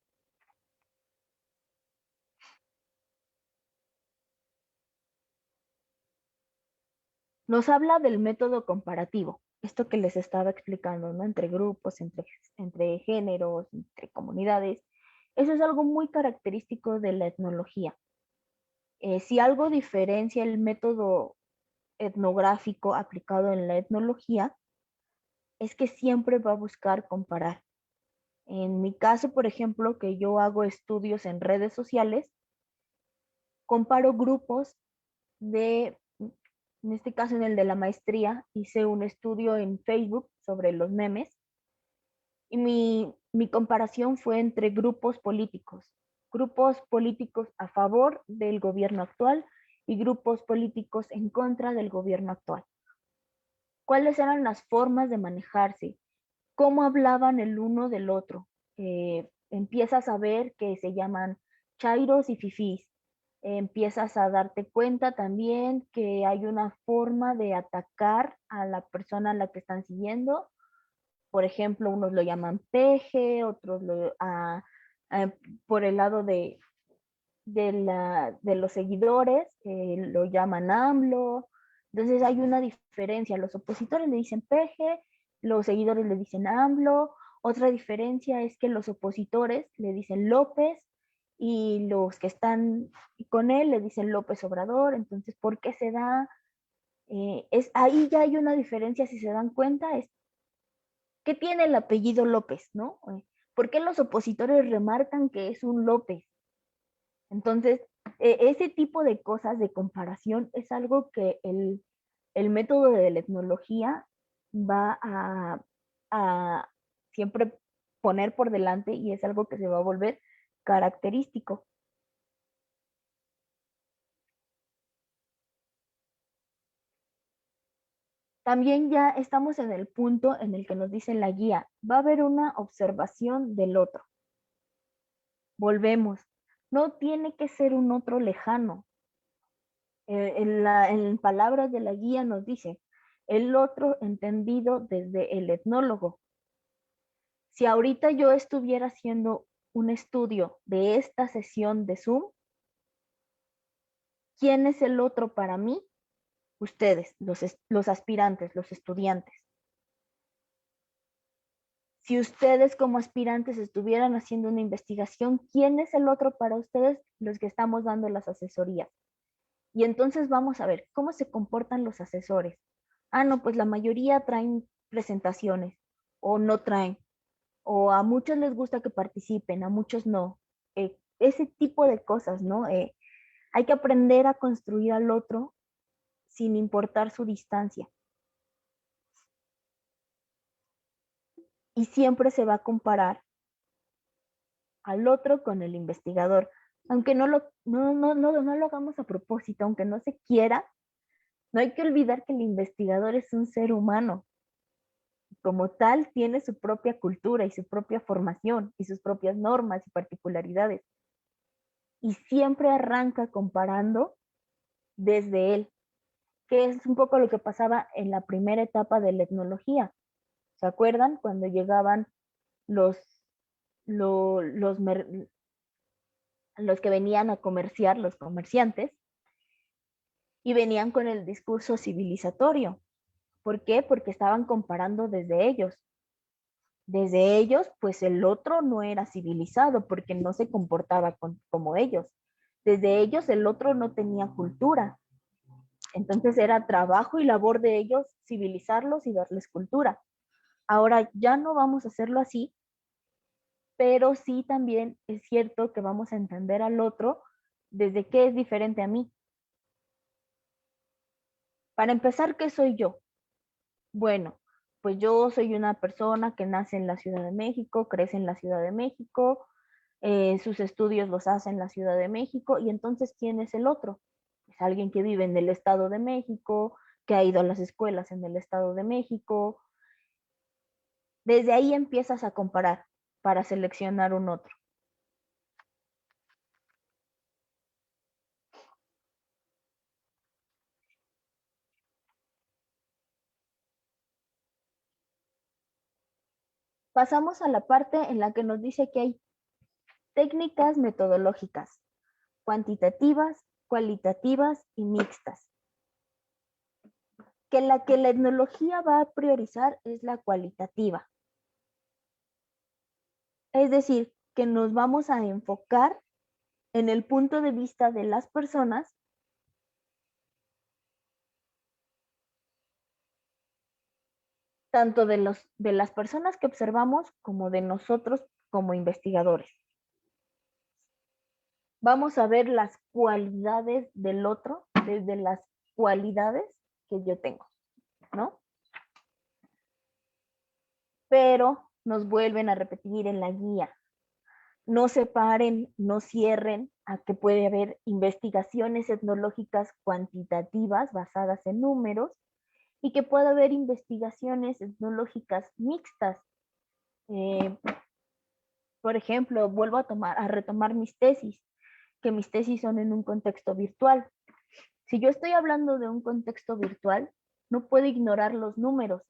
Nos habla del método comparativo, esto que les estaba explicando, ¿no? Entre grupos, entre géneros, entre comunidades. Eso es algo muy característico de la etnología. Si algo diferencia el método etnográfico aplicado en la etnología, es que siempre va a buscar comparar. En mi caso, por ejemplo, que yo hago estudios en redes sociales, comparo grupos en este caso en el de la maestría, hice un estudio en Facebook sobre los memes y mi comparación fue entre grupos políticos a favor del gobierno actual y grupos políticos en contra del gobierno actual. ¿Cuáles eran las formas de manejarse? ¿Cómo hablaban el uno del otro? Empiezas a ver que se llaman chairos y fifís. Empiezas a darte cuenta también que hay una forma de atacar a la persona a la que están siguiendo. Por ejemplo, unos lo llaman peje, otros por el lado de los seguidores lo llaman AMLO. Entonces hay una diferencia. Los opositores le dicen peje, los seguidores le dicen AMLO. Otra diferencia es que los opositores le dicen López y los que están con él le dicen López Obrador. Entonces, ¿por qué se da? Ahí ya hay una diferencia, si se dan cuenta, es ¿qué tiene el apellido López, no? ¿Por qué los opositores remarcan que es un López? Entonces, ese tipo de cosas de comparación es algo que el método de la etnología va a siempre poner por delante y es algo que se va a volver característico. También ya estamos en el punto en el que nos dice la guía, va a haber una observación del otro. Volvemos, no tiene que ser un otro lejano. En palabras de la guía nos dice, el otro entendido desde el etnólogo. Si ahorita yo estuviera haciendo un estudio de esta sesión de Zoom, ¿quién es el otro para mí? Ustedes, los aspirantes, los estudiantes. Si ustedes como aspirantes estuvieran haciendo una investigación, ¿quién es el otro para ustedes? Los que estamos dando las asesorías. Y entonces vamos a ver cómo se comportan los asesores. Ah, no, pues la mayoría traen presentaciones o no traen. O a muchos les gusta que participen, a muchos no. Ese tipo de cosas, ¿no? Hay que aprender a construir al otro sin importar su distancia. y siempre se va a comparar al otro con el investigador. Aunque no lo hagamos a propósito, aunque no se quiera, no hay que olvidar que el investigador es un ser humano. Como tal, tiene su propia cultura y su propia formación y sus propias normas y particularidades. Y siempre arranca comparando desde él, que es un poco lo que pasaba en la primera etapa de la etnología. ¿Se acuerdan? Cuando llegaban los que venían a comerciar, los comerciantes, y venían con el discurso civilizatorio. ¿Por qué? Porque estaban comparando desde ellos. Desde ellos, pues el otro no era civilizado porque no se comportaba como ellos. Desde ellos, el otro no tenía cultura. Entonces era trabajo y labor de ellos civilizarlos y darles cultura. Ahora ya no vamos a hacerlo así, pero sí también es cierto que vamos a entender al otro desde qué es diferente a mí. Para empezar, ¿qué soy yo? Bueno, pues yo soy una persona que nace en la Ciudad de México, crece en la Ciudad de México, sus estudios los hace en la Ciudad de México, y entonces, ¿quién es el otro? Es alguien que vive en el Estado de México, que ha ido a las escuelas en el Estado de México. Desde ahí empiezas a comparar para seleccionar un otro. Pasamos a la parte en la que nos dice que hay técnicas metodológicas, cuantitativas, cualitativas y mixtas. Que la etnología va a priorizar es la cualitativa. Es decir, que nos vamos a enfocar en el punto de vista de las personas tanto de las personas que observamos como de nosotros como investigadores. Vamos a ver las cualidades del otro desde las cualidades que yo tengo, ¿no? Pero nos vuelven a repetir en la guía. No separen, no cierren a que puede haber investigaciones etnológicas cuantitativas basadas en números y que pueda haber investigaciones etnológicas mixtas. Por ejemplo, vuelvo a retomar mis tesis, que mis tesis son en un contexto virtual. Si yo estoy hablando de un contexto virtual, no puedo ignorar los números.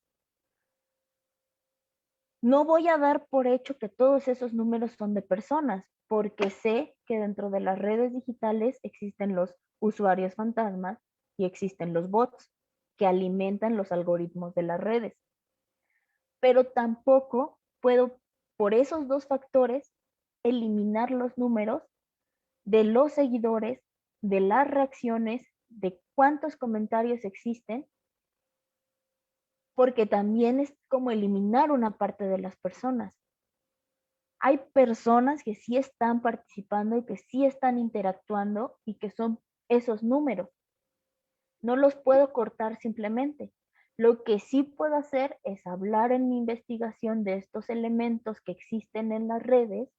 No voy a dar por hecho que todos esos números son de personas, porque sé que dentro de las redes digitales existen los usuarios fantasmas y existen los bots que alimentan los algoritmos de las redes. Pero tampoco puedo, por esos dos factores, eliminar los números de los seguidores, de las reacciones, de cuántos comentarios existen, porque también es como eliminar una parte de las personas. Hay personas que sí están participando y que sí están interactuando y que son esos números. No los puedo cortar simplemente. Lo que sí puedo hacer es hablar en mi investigación de estos elementos que existen en las redes,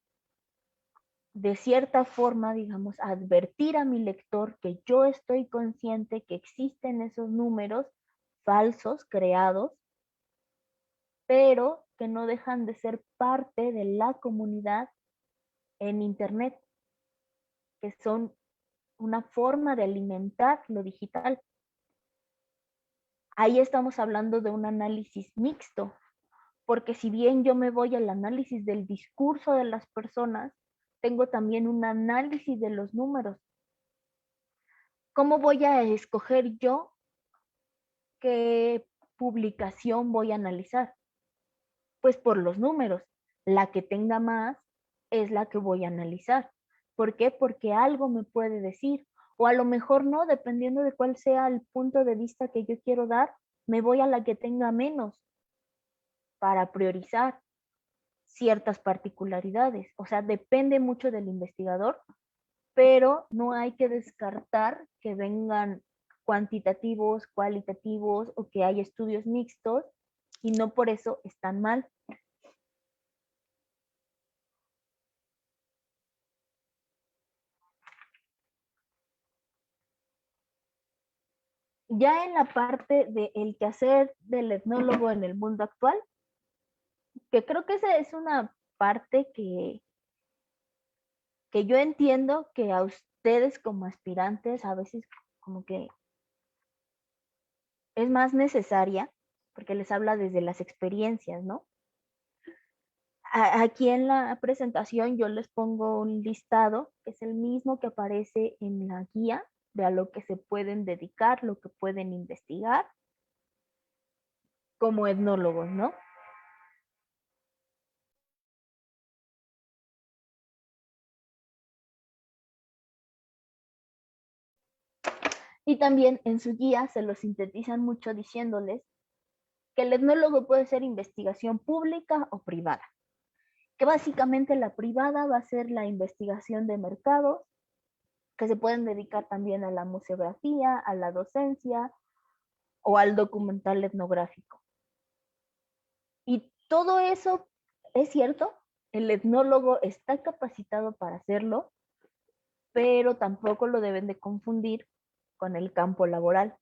de cierta forma, digamos, advertir a mi lector que yo estoy consciente que existen esos números falsos, creados, pero que no dejan de ser parte de la comunidad en Internet, que son una forma de alimentar lo digital. Ahí estamos hablando de un análisis mixto, porque si bien yo me voy al análisis del discurso de las personas, tengo también un análisis de los números. ¿Cómo voy a escoger yo qué publicación voy a analizar? Pues por los números. La que tenga más es la que voy a analizar. ¿Por qué? Porque algo me puede decir, o a lo mejor no, dependiendo de cuál sea el punto de vista que yo quiero dar, me voy a la que tenga menos para priorizar ciertas particularidades. O sea, depende mucho del investigador, pero no hay que descartar que vengan cuantitativos, cualitativos o que hay estudios mixtos y no por eso están mal. Ya en la parte del quehacer del etnólogo en el mundo actual, que creo que esa es una parte que yo entiendo que a ustedes como aspirantes a veces como que es más necesaria, porque les habla desde las experiencias, ¿no? Aquí en la presentación yo les pongo un listado, que es el mismo que aparece en la guía de a lo que se pueden dedicar, lo que pueden investigar como etnólogos, ¿no? Y también en su guía se lo sintetizan mucho diciéndoles que el etnólogo puede ser investigación pública o privada, que básicamente la privada va a ser la investigación de mercados, que se pueden dedicar también a la museografía, a la docencia o al documental etnográfico. Y todo eso es cierto, el etnólogo está capacitado para hacerlo, pero tampoco lo deben de confundir con el campo laboral.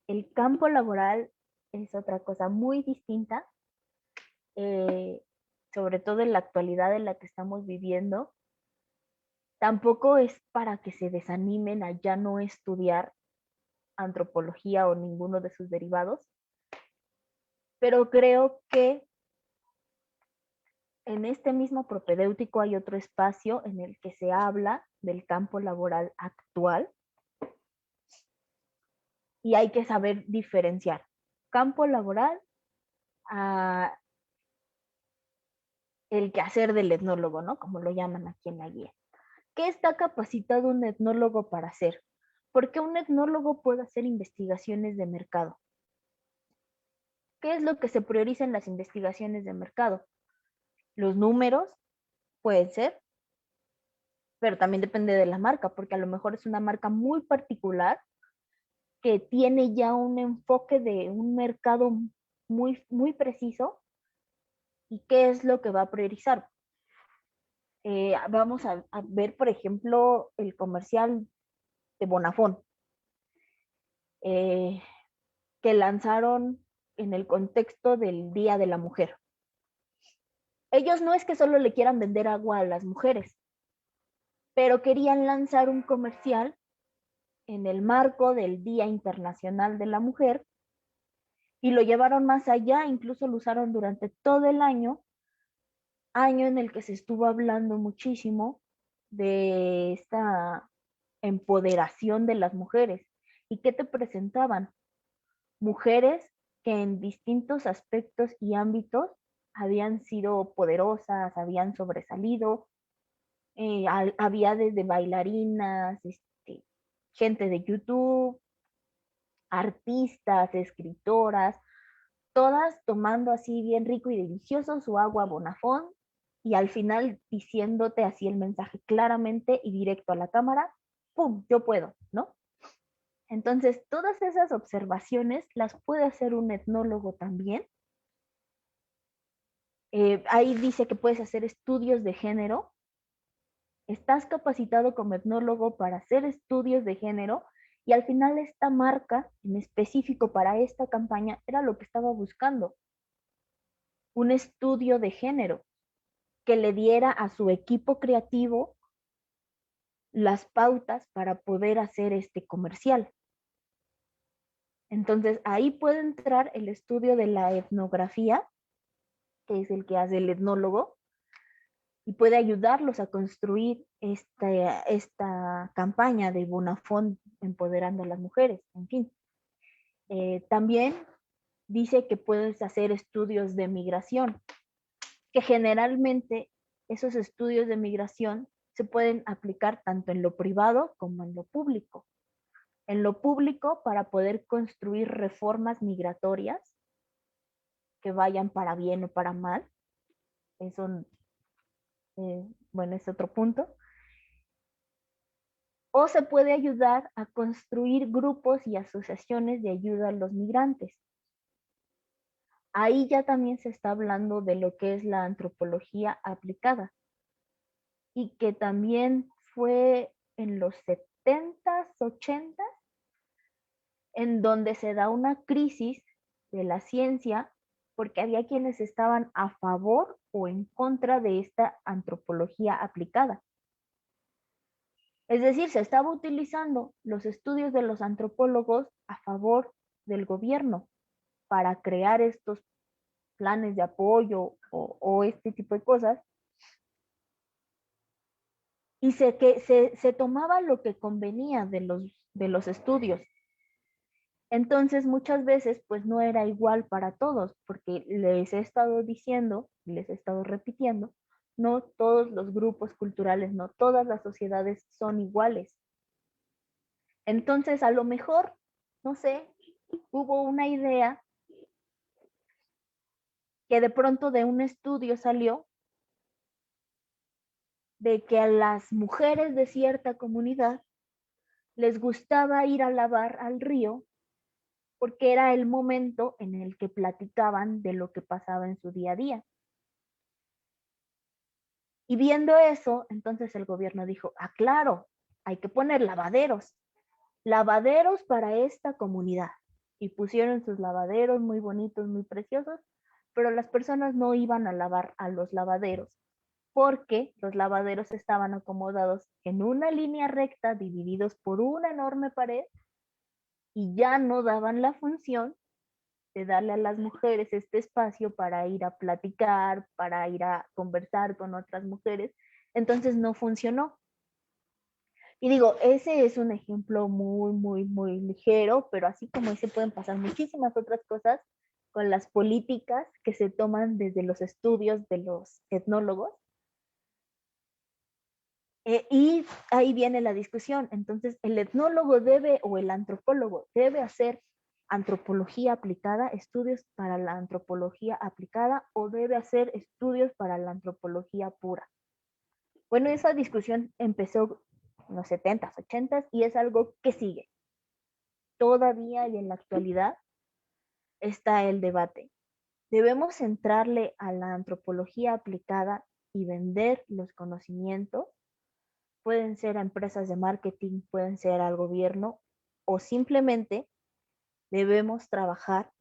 El campo laboral es otra cosa muy distinta, eh, sobre todo en la actualidad en la que estamos viviendo. Tampoco es para que se desanimen a ya no estudiar antropología o ninguno de sus derivados, pero creo que en este mismo propedéutico hay otro espacio en el que se habla del campo laboral actual y hay que saber diferenciar campo laboral a el quehacer del etnólogo, ¿no? Como lo llaman aquí en la guía. ¿Qué está capacitado un etnólogo para hacer? Porque un etnólogo puede hacer investigaciones de mercado. ¿Qué es lo que se prioriza en las investigaciones de mercado? Los números, pueden ser, pero también depende de la marca, porque a lo mejor es una marca muy particular que tiene ya un enfoque de un mercado muy, muy preciso y qué es lo que va a priorizar. Vamos a ver, por ejemplo, el comercial de Bonafón, eh, que lanzaron en el contexto del Día de la Mujer. Ellos no es que solo le quieran vender agua a las mujeres, pero querían lanzar un comercial en el marco del Día Internacional de la Mujer y lo llevaron más allá, incluso lo usaron durante todo el año en el que se estuvo hablando muchísimo de esta empoderación de las mujeres. ¿Y qué te presentaban? Mujeres que en distintos aspectos y ámbitos habían sido poderosas, habían sobresalido, había desde bailarinas, gente de YouTube, artistas, escritoras, todas tomando así bien rico y delicioso su agua Bonafón y al final diciéndote así el mensaje claramente y directo a la cámara, ¡pum! Yo puedo, ¿no? Entonces, todas esas observaciones las puede hacer un etnólogo también. Ahí dice que puedes hacer estudios de género. Estás capacitado como etnólogo para hacer estudios de género y al final esta marca en específico para esta campaña era lo que estaba buscando, un estudio de género que le diera a su equipo creativo las pautas para poder hacer este comercial. Entonces ahí puede entrar el estudio de la etnografía, que es el que hace el etnólogo, y puede ayudarlos a construir esta campaña de Bonafont empoderando a las mujeres, en fin. También dice que puedes hacer estudios de migración, que generalmente esos estudios de migración se pueden aplicar tanto en lo privado como en lo público. En lo público, para poder construir reformas migratorias que vayan para bien o para mal. Eso, bueno, es otro punto. O se puede ayudar a construir grupos y asociaciones de ayuda a los migrantes. Ahí ya también se está hablando de lo que es la antropología aplicada y que también fue en los 70s, 80s, en donde se da una crisis de la ciencia porque había quienes estaban a favor o en contra de esta antropología aplicada. Es decir, se estaba utilizando los estudios de los antropólogos a favor del gobierno para crear estos planes de apoyo o este tipo de cosas. Y se tomaba lo que convenía de los estudios. Entonces, muchas veces, pues no era igual para todos, porque les he estado diciendo, les he estado repitiendo, no todos los grupos culturales, no todas las sociedades son iguales. Entonces, a lo mejor, no sé, hubo una idea que de pronto de un estudio salió de que a las mujeres de cierta comunidad les gustaba ir a lavar al río porque era el momento en el que platicaban de lo que pasaba en su día a día. Y viendo eso, entonces el gobierno dijo, ah, claro, hay que poner lavaderos para esta comunidad. Y pusieron sus lavaderos muy bonitos, muy preciosos, pero las personas no iban a lavar a los lavaderos, porque los lavaderos estaban acomodados en una línea recta, divididos por una enorme pared, y ya no daban la función de darle a las mujeres este espacio para ir a platicar, para ir a conversar con otras mujeres. Entonces no funcionó. Y digo, ese es un ejemplo muy, muy, muy ligero, pero así como ese pueden pasar muchísimas otras cosas con las políticas que se toman desde los estudios de los etnólogos. Y ahí viene la discusión. Entonces, el etnólogo debe, o el antropólogo, debe hacer antropología aplicada, estudios para la antropología aplicada, o debe hacer estudios para la antropología pura. Bueno, esa discusión empezó en los 70s, 80s y es algo que sigue. Todavía y en la actualidad está el debate. ¿Debemos centrarle a la antropología aplicada y vender los conocimientos? Pueden ser a empresas de marketing, pueden ser al gobierno, o simplemente debemos trabajar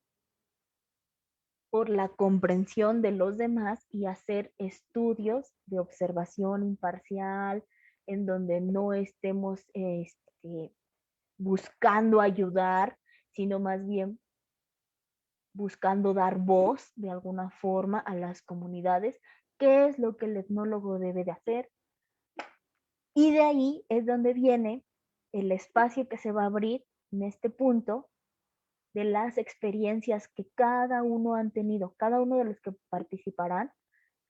por la comprensión de los demás y hacer estudios de observación imparcial, en donde no estemos buscando ayudar, sino más bien buscando dar voz de alguna forma a las comunidades. ¿Qué es lo que el etnólogo debe de hacer? Y de ahí es donde viene el espacio que se va a abrir en este punto de las experiencias que cada uno han tenido, cada uno de los que participarán,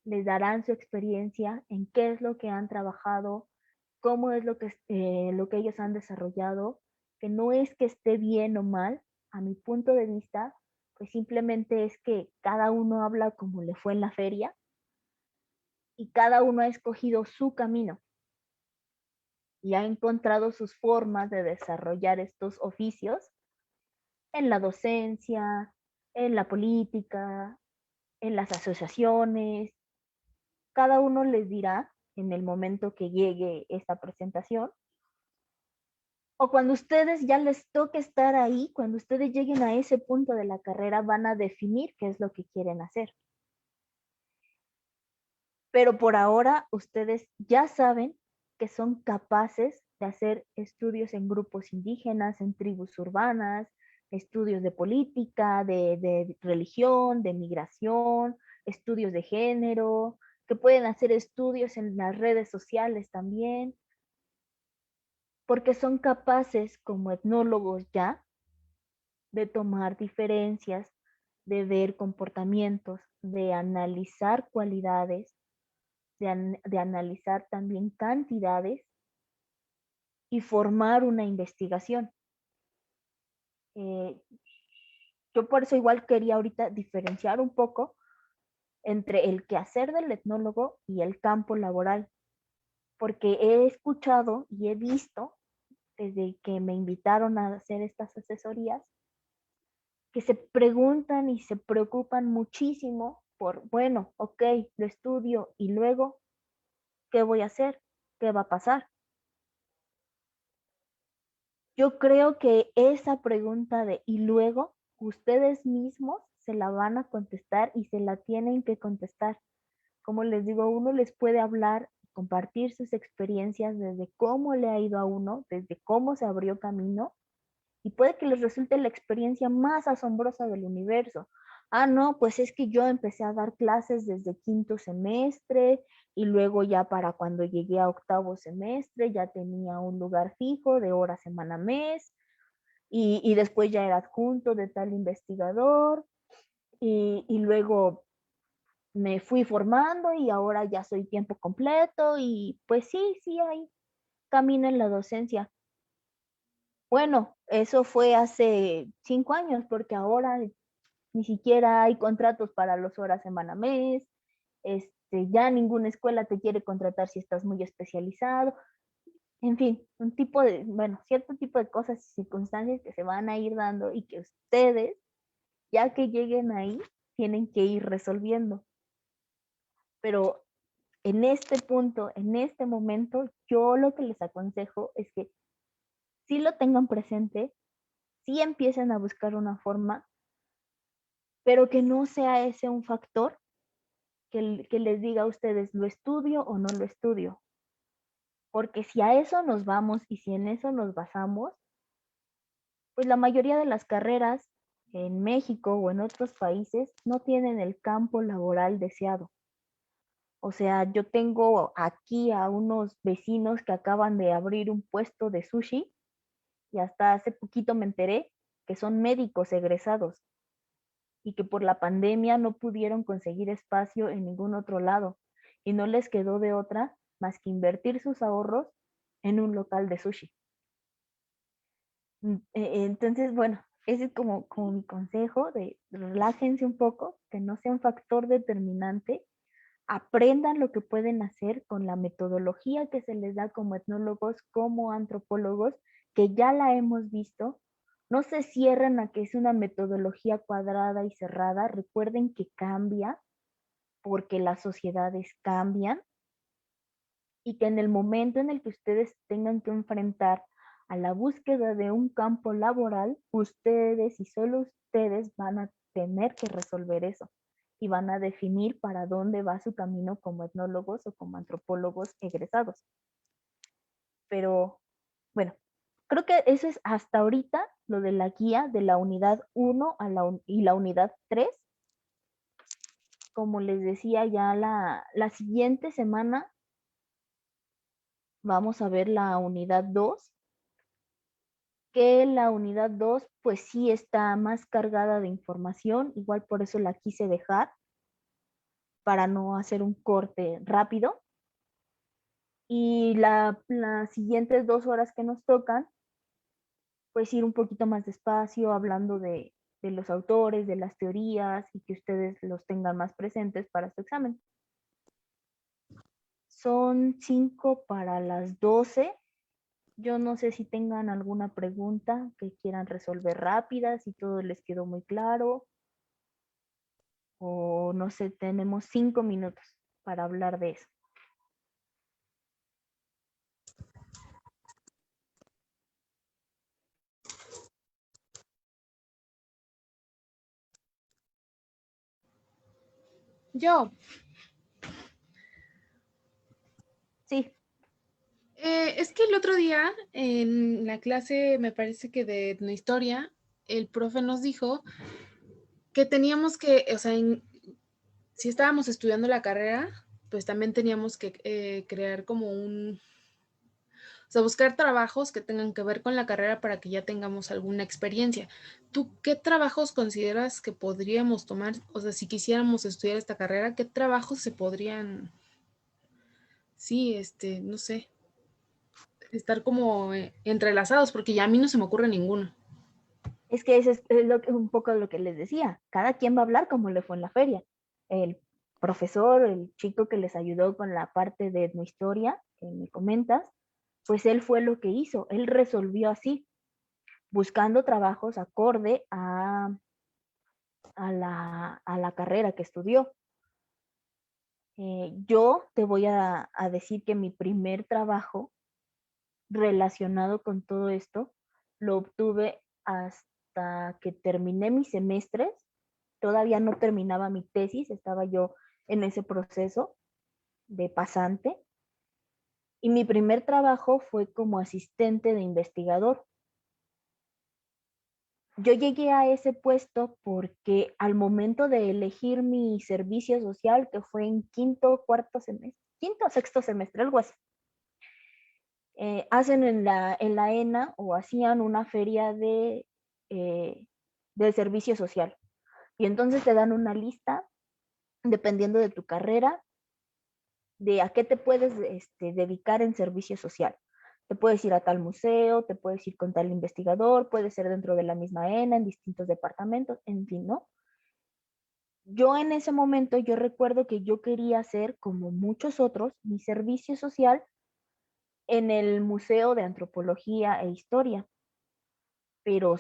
les darán su experiencia en qué es lo que han trabajado, cómo es lo que ellos han desarrollado, que no es que esté bien o mal, a mi punto de vista, pues simplemente es que cada uno habla como le fue en la feria y cada uno ha escogido su camino y ha encontrado sus formas de desarrollar estos oficios en la docencia, en la política, en las asociaciones. Cada uno les dirá en el momento que llegue esta presentación, o cuando ustedes ya les toque estar ahí, cuando ustedes lleguen a ese punto de la carrera, van a definir qué es lo que quieren hacer. Pero por ahora ustedes ya saben que son capaces de hacer estudios en grupos indígenas, en tribus urbanas, estudios de política, de religión, de migración, estudios de género, que pueden hacer estudios en las redes sociales también, porque son capaces como etnólogos ya de tomar diferencias, de ver comportamientos, de analizar cualidades, de analizar también cantidades y formar una investigación. Yo por eso igual quería ahorita diferenciar un poco entre el quehacer del etnólogo y el campo laboral, porque he escuchado y he visto desde que me invitaron a hacer estas asesorías que se preguntan y se preocupan muchísimo por, bueno, ok, lo estudio y luego, ¿qué voy a hacer? ¿Qué va a pasar? Yo creo que esa pregunta de y luego ustedes mismos se la van a contestar y se la tienen que contestar. Como les digo, uno les puede hablar, compartir sus experiencias desde cómo le ha ido a uno, desde cómo se abrió camino, y puede que les resulte la experiencia más asombrosa del universo. Ah, no, pues es que yo empecé a dar clases desde quinto semestre y luego ya para cuando llegué a octavo semestre ya tenía un lugar fijo de hora, semana, mes y después ya era adjunto de tal investigador y luego me fui formando y ahora ya soy tiempo completo y pues sí, hay camino en la docencia. Bueno, eso fue hace 5 años, porque ahora ni siquiera hay contratos para los horas semana mes, ya ninguna escuela te quiere contratar si estás muy especializado. En fin, cierto tipo de cosas y circunstancias que se van a ir dando y que ustedes, ya que lleguen ahí, tienen que ir resolviendo. Pero en este punto, en este momento, yo lo que les aconsejo es que sí lo tengan presente, sí empiecen a buscar una forma, pero que no sea ese un factor que les diga a ustedes, ¿lo estudio o no lo estudio? Porque si a eso nos vamos y si en eso nos basamos, pues la mayoría de las carreras en México o en otros países no tienen el campo laboral deseado. O sea, yo tengo aquí a unos vecinos que acaban de abrir un puesto de sushi y hasta hace poquito me enteré que son médicos egresados y que por la pandemia no pudieron conseguir espacio en ningún otro lado y no les quedó de otra más que invertir sus ahorros en un local de sushi. Entonces, bueno, ese es como mi consejo de relájense un poco, que no sea un factor determinante, aprendan lo que pueden hacer con la metodología que se les da como etnólogos, como antropólogos, que ya la hemos visto. No se cierren a que es una metodología cuadrada y cerrada. Recuerden que cambia porque las sociedades cambian y que en el momento en el que ustedes tengan que enfrentar a la búsqueda de un campo laboral, ustedes y solo ustedes van a tener que resolver eso y van a definir para dónde va su camino como etnólogos o como antropólogos egresados. Pero bueno, creo que eso es hasta ahorita lo de la guía de la unidad 1 y la unidad 3. Como les decía, ya la siguiente semana vamos a ver la unidad 2, que la unidad 2 pues sí está más cargada de información, igual por eso la quise dejar, para no hacer un corte rápido. Y las siguientes 2 horas que nos tocan, pues ir un poquito más despacio, hablando de los autores, de las teorías, y que ustedes los tengan más presentes para su examen. Son 5 para las 12. Yo no sé si tengan alguna pregunta que quieran resolver rápida, si todo les quedó muy claro, o no sé, tenemos 5 minutos para hablar de eso.
Yo,
Sí,
es que el otro día en la clase, me parece que de etnohistoria, el profe nos dijo que teníamos que, o sea, si estábamos estudiando la carrera, pues también teníamos que crear como o sea, buscar trabajos que tengan que ver con la carrera para que ya tengamos alguna experiencia. ¿Tú qué trabajos consideras que podríamos tomar? O sea, si quisiéramos estudiar esta carrera, ¿qué trabajos se podrían, sí, no sé, estar como entrelazados? Porque ya a mí no se me ocurre ninguno.
es que eso es un poco lo que les decía. Cada quien va a hablar como le fue en la feria. El profesor, el chico que les ayudó con la parte de etnohistoria, que me comentas, pues él fue lo que hizo. Él resolvió así, buscando trabajos acorde a la carrera que estudió. Yo te voy a decir que mi primer trabajo relacionado con todo esto lo obtuve hasta que terminé mis semestres. Todavía no terminaba mi tesis, estaba yo en ese proceso de pasante. Y mi primer trabajo fue como asistente de investigador. Yo llegué a ese puesto porque al momento de elegir mi servicio social, que fue en quinto, cuarto semestre, quinto o sexto semestre, algo así, hacen en la ENA o hacían una feria de servicio social. Y entonces te dan una lista, dependiendo de tu carrera, de a qué te puedes dedicar en servicio social. Te puedes ir a tal museo, te puedes ir con tal investigador, puede ser dentro de la misma ENA, en distintos departamentos, en fin, ¿no? Yo en ese momento, yo recuerdo que yo quería hacer, como muchos otros, mi servicio social en el Museo de Antropología e Historia. Pero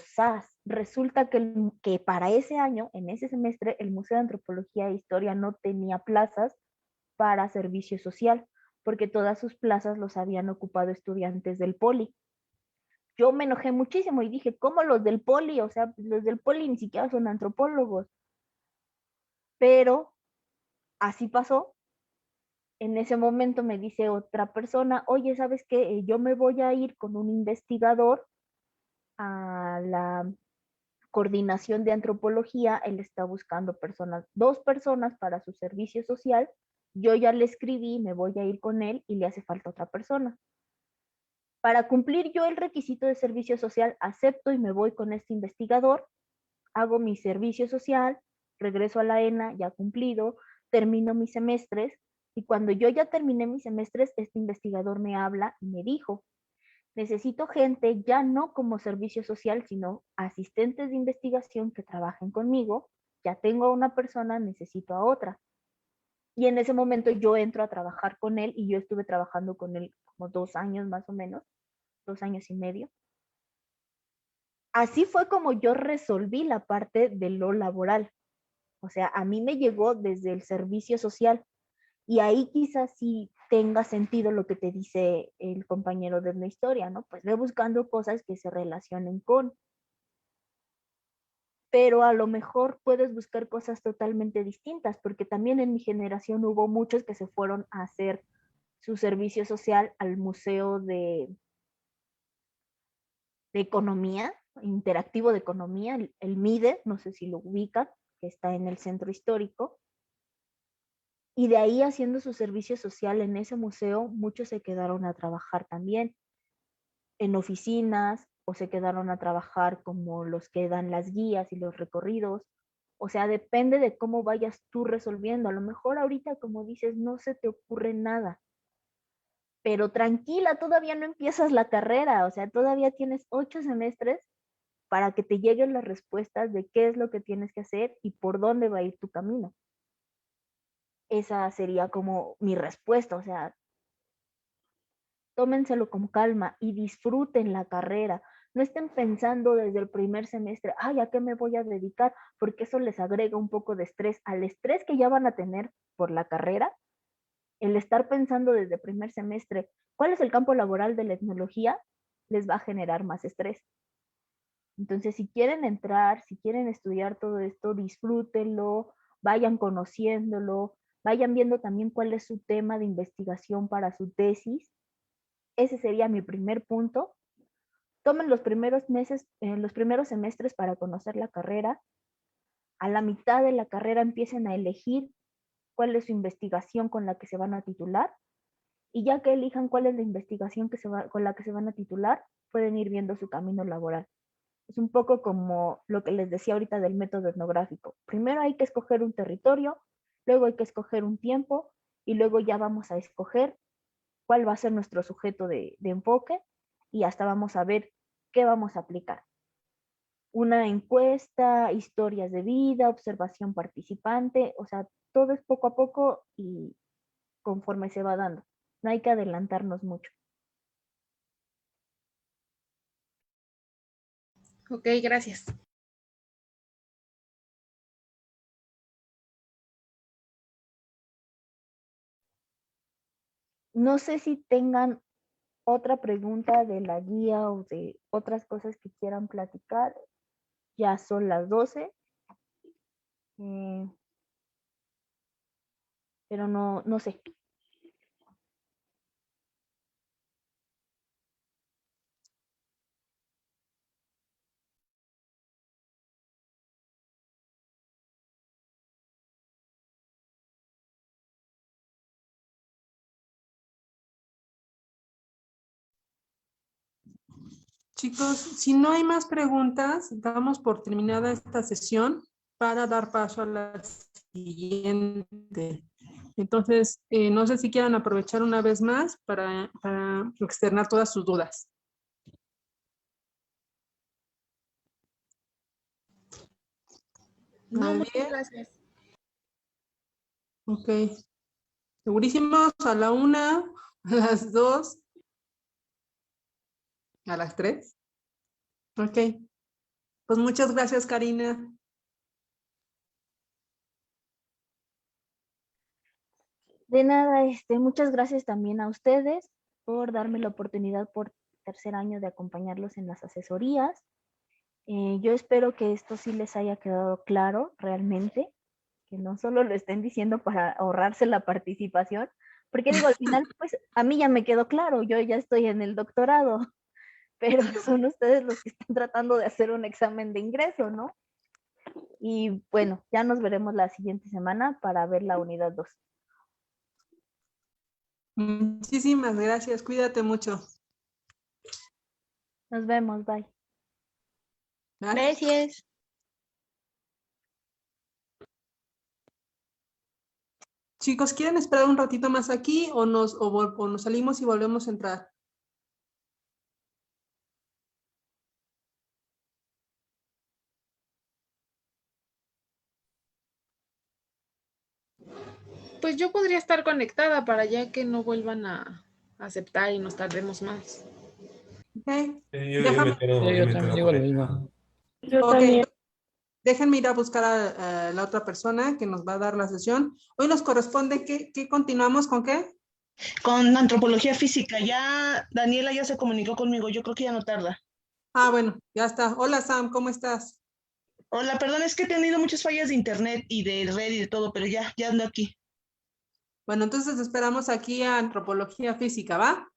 resulta que para ese año, en ese semestre, el Museo de Antropología e Historia no tenía plazas para servicio social, porque todas sus plazas los habían ocupado estudiantes del poli. Yo me enojé muchísimo y dije, ¿cómo los del poli? O sea, los del poli ni siquiera son antropólogos. Pero así pasó. En ese momento me dice otra persona, oye, ¿sabes qué? Yo me voy a ir con un investigador a la coordinación de antropología. Él está buscando dos personas para su servicio social. Yo ya le escribí, me voy a ir con él y le hace falta otra persona. Para cumplir yo el requisito de servicio social, acepto y me voy con este investigador, hago mi servicio social, regreso a la ENA ya cumplido, termino mis semestres, y cuando yo ya terminé mis semestres, este investigador me habla y me dijo, necesito gente ya no como servicio social, sino asistentes de investigación que trabajen conmigo, ya tengo a una persona, necesito a otra. Y en ese momento yo entro a trabajar con él y yo estuve trabajando con él como 2 años más o menos, 2 años y medio. Así fue como yo resolví la parte de lo laboral. O sea, a mí me llegó desde el servicio social y ahí quizás sí tenga sentido lo que te dice el compañero de la historia, ¿no? Pues ve buscando cosas que se relacionen con, pero a lo mejor puedes buscar cosas totalmente distintas, porque también en mi generación hubo muchos que se fueron a hacer su servicio social al Museo de Economía, Interactivo de Economía, el MIDE, no sé si lo ubican, que está en el centro histórico. Y de ahí, haciendo su servicio social en ese museo, muchos se quedaron a trabajar también en oficinas o se quedaron a trabajar como los que dan las guías y los recorridos. O sea, depende de cómo vayas tú resolviendo. A lo mejor ahorita, como dices, no se te ocurre nada, pero tranquila, todavía no empiezas la carrera. O sea, todavía tienes 8 semestres para que te lleguen las respuestas de qué es lo que tienes que hacer y por dónde va a ir tu camino. Esa sería como mi respuesta. O sea, tómenselo con calma y disfruten la carrera. No estén pensando desde el primer semestre, ay, ¿a qué me voy a dedicar? Porque eso les agrega un poco de estrés. Al estrés que ya van a tener por la carrera, el estar pensando desde el primer semestre, ¿cuál es el campo laboral de la etnología? Les va a generar más estrés. Entonces, si quieren entrar, si quieren estudiar todo esto, disfrútenlo, vayan conociéndolo, vayan viendo también cuál es su tema de investigación para su tesis. Ese sería mi primer punto. Tomen los primeros meses, los primeros semestres para conocer la carrera. A la mitad de la carrera empiecen a elegir cuál es su investigación con la que se van a titular. Y ya que elijan cuál es la investigación con la que se van a titular, pueden ir viendo su camino laboral. Es un poco como lo que les decía ahorita del método etnográfico. Primero hay que escoger un territorio, luego hay que escoger un tiempo y luego ya vamos a escoger cuál va a ser nuestro sujeto de enfoque y hasta vamos a ver qué vamos a aplicar. Una encuesta, historias de vida, observación participante, o sea, todo es poco a poco y conforme se va dando. No hay que adelantarnos mucho.
Ok, gracias.
No sé si tengan otra pregunta de la guía o de otras cosas que quieran platicar, ya son las 12. Pero no sé.
Chicos, si no hay más preguntas, damos por terminada esta sesión para dar paso a la siguiente. Entonces, no sé si quieran aprovechar una vez más para externar todas sus dudas.
No,
¿Nadie?
muchas gracias.
Ok. ¿Segurísimos? A la 1, a las 2, a las 3. Ok. Pues muchas gracias, Karina.
De nada, muchas gracias también a ustedes por darme la oportunidad por tercer año de acompañarlos en las asesorías. Yo espero que esto sí les haya quedado claro realmente, que no solo lo estén diciendo para ahorrarse la participación, porque digo, al final, pues a mí ya me quedó claro, yo ya estoy en el doctorado, pero son ustedes los que están tratando de hacer un examen de ingreso, ¿no? Y bueno, ya nos veremos la siguiente semana para ver la unidad 2.
Muchísimas gracias. Cuídate mucho.
Nos vemos, bye.
Bye.
Gracias.
Chicos, ¿quieren esperar un ratito más aquí o nos salimos y volvemos a entrar?
Pues yo podría estar conectada para ya que no vuelvan a aceptar y nos tardemos más.
Okay.
Yo me quedo,
Sí,
yo
yo
me
también
quedo
digo
por
lo
ahí.
mismo.
Yo
Ok.
también.
Déjenme ir a buscar a la otra persona que nos va a dar la sesión. Hoy nos corresponde, ¿qué continuamos con qué?
Con antropología física. Ya Daniela ya se comunicó conmigo. Yo creo que ya no tarda.
Ah, bueno, ya está. Hola Sam, ¿cómo estás?
Hola, perdón, es que he tenido muchas fallas de internet y de red y de todo, pero ya ando aquí.
Bueno, entonces esperamos aquí a antropología física, ¿va?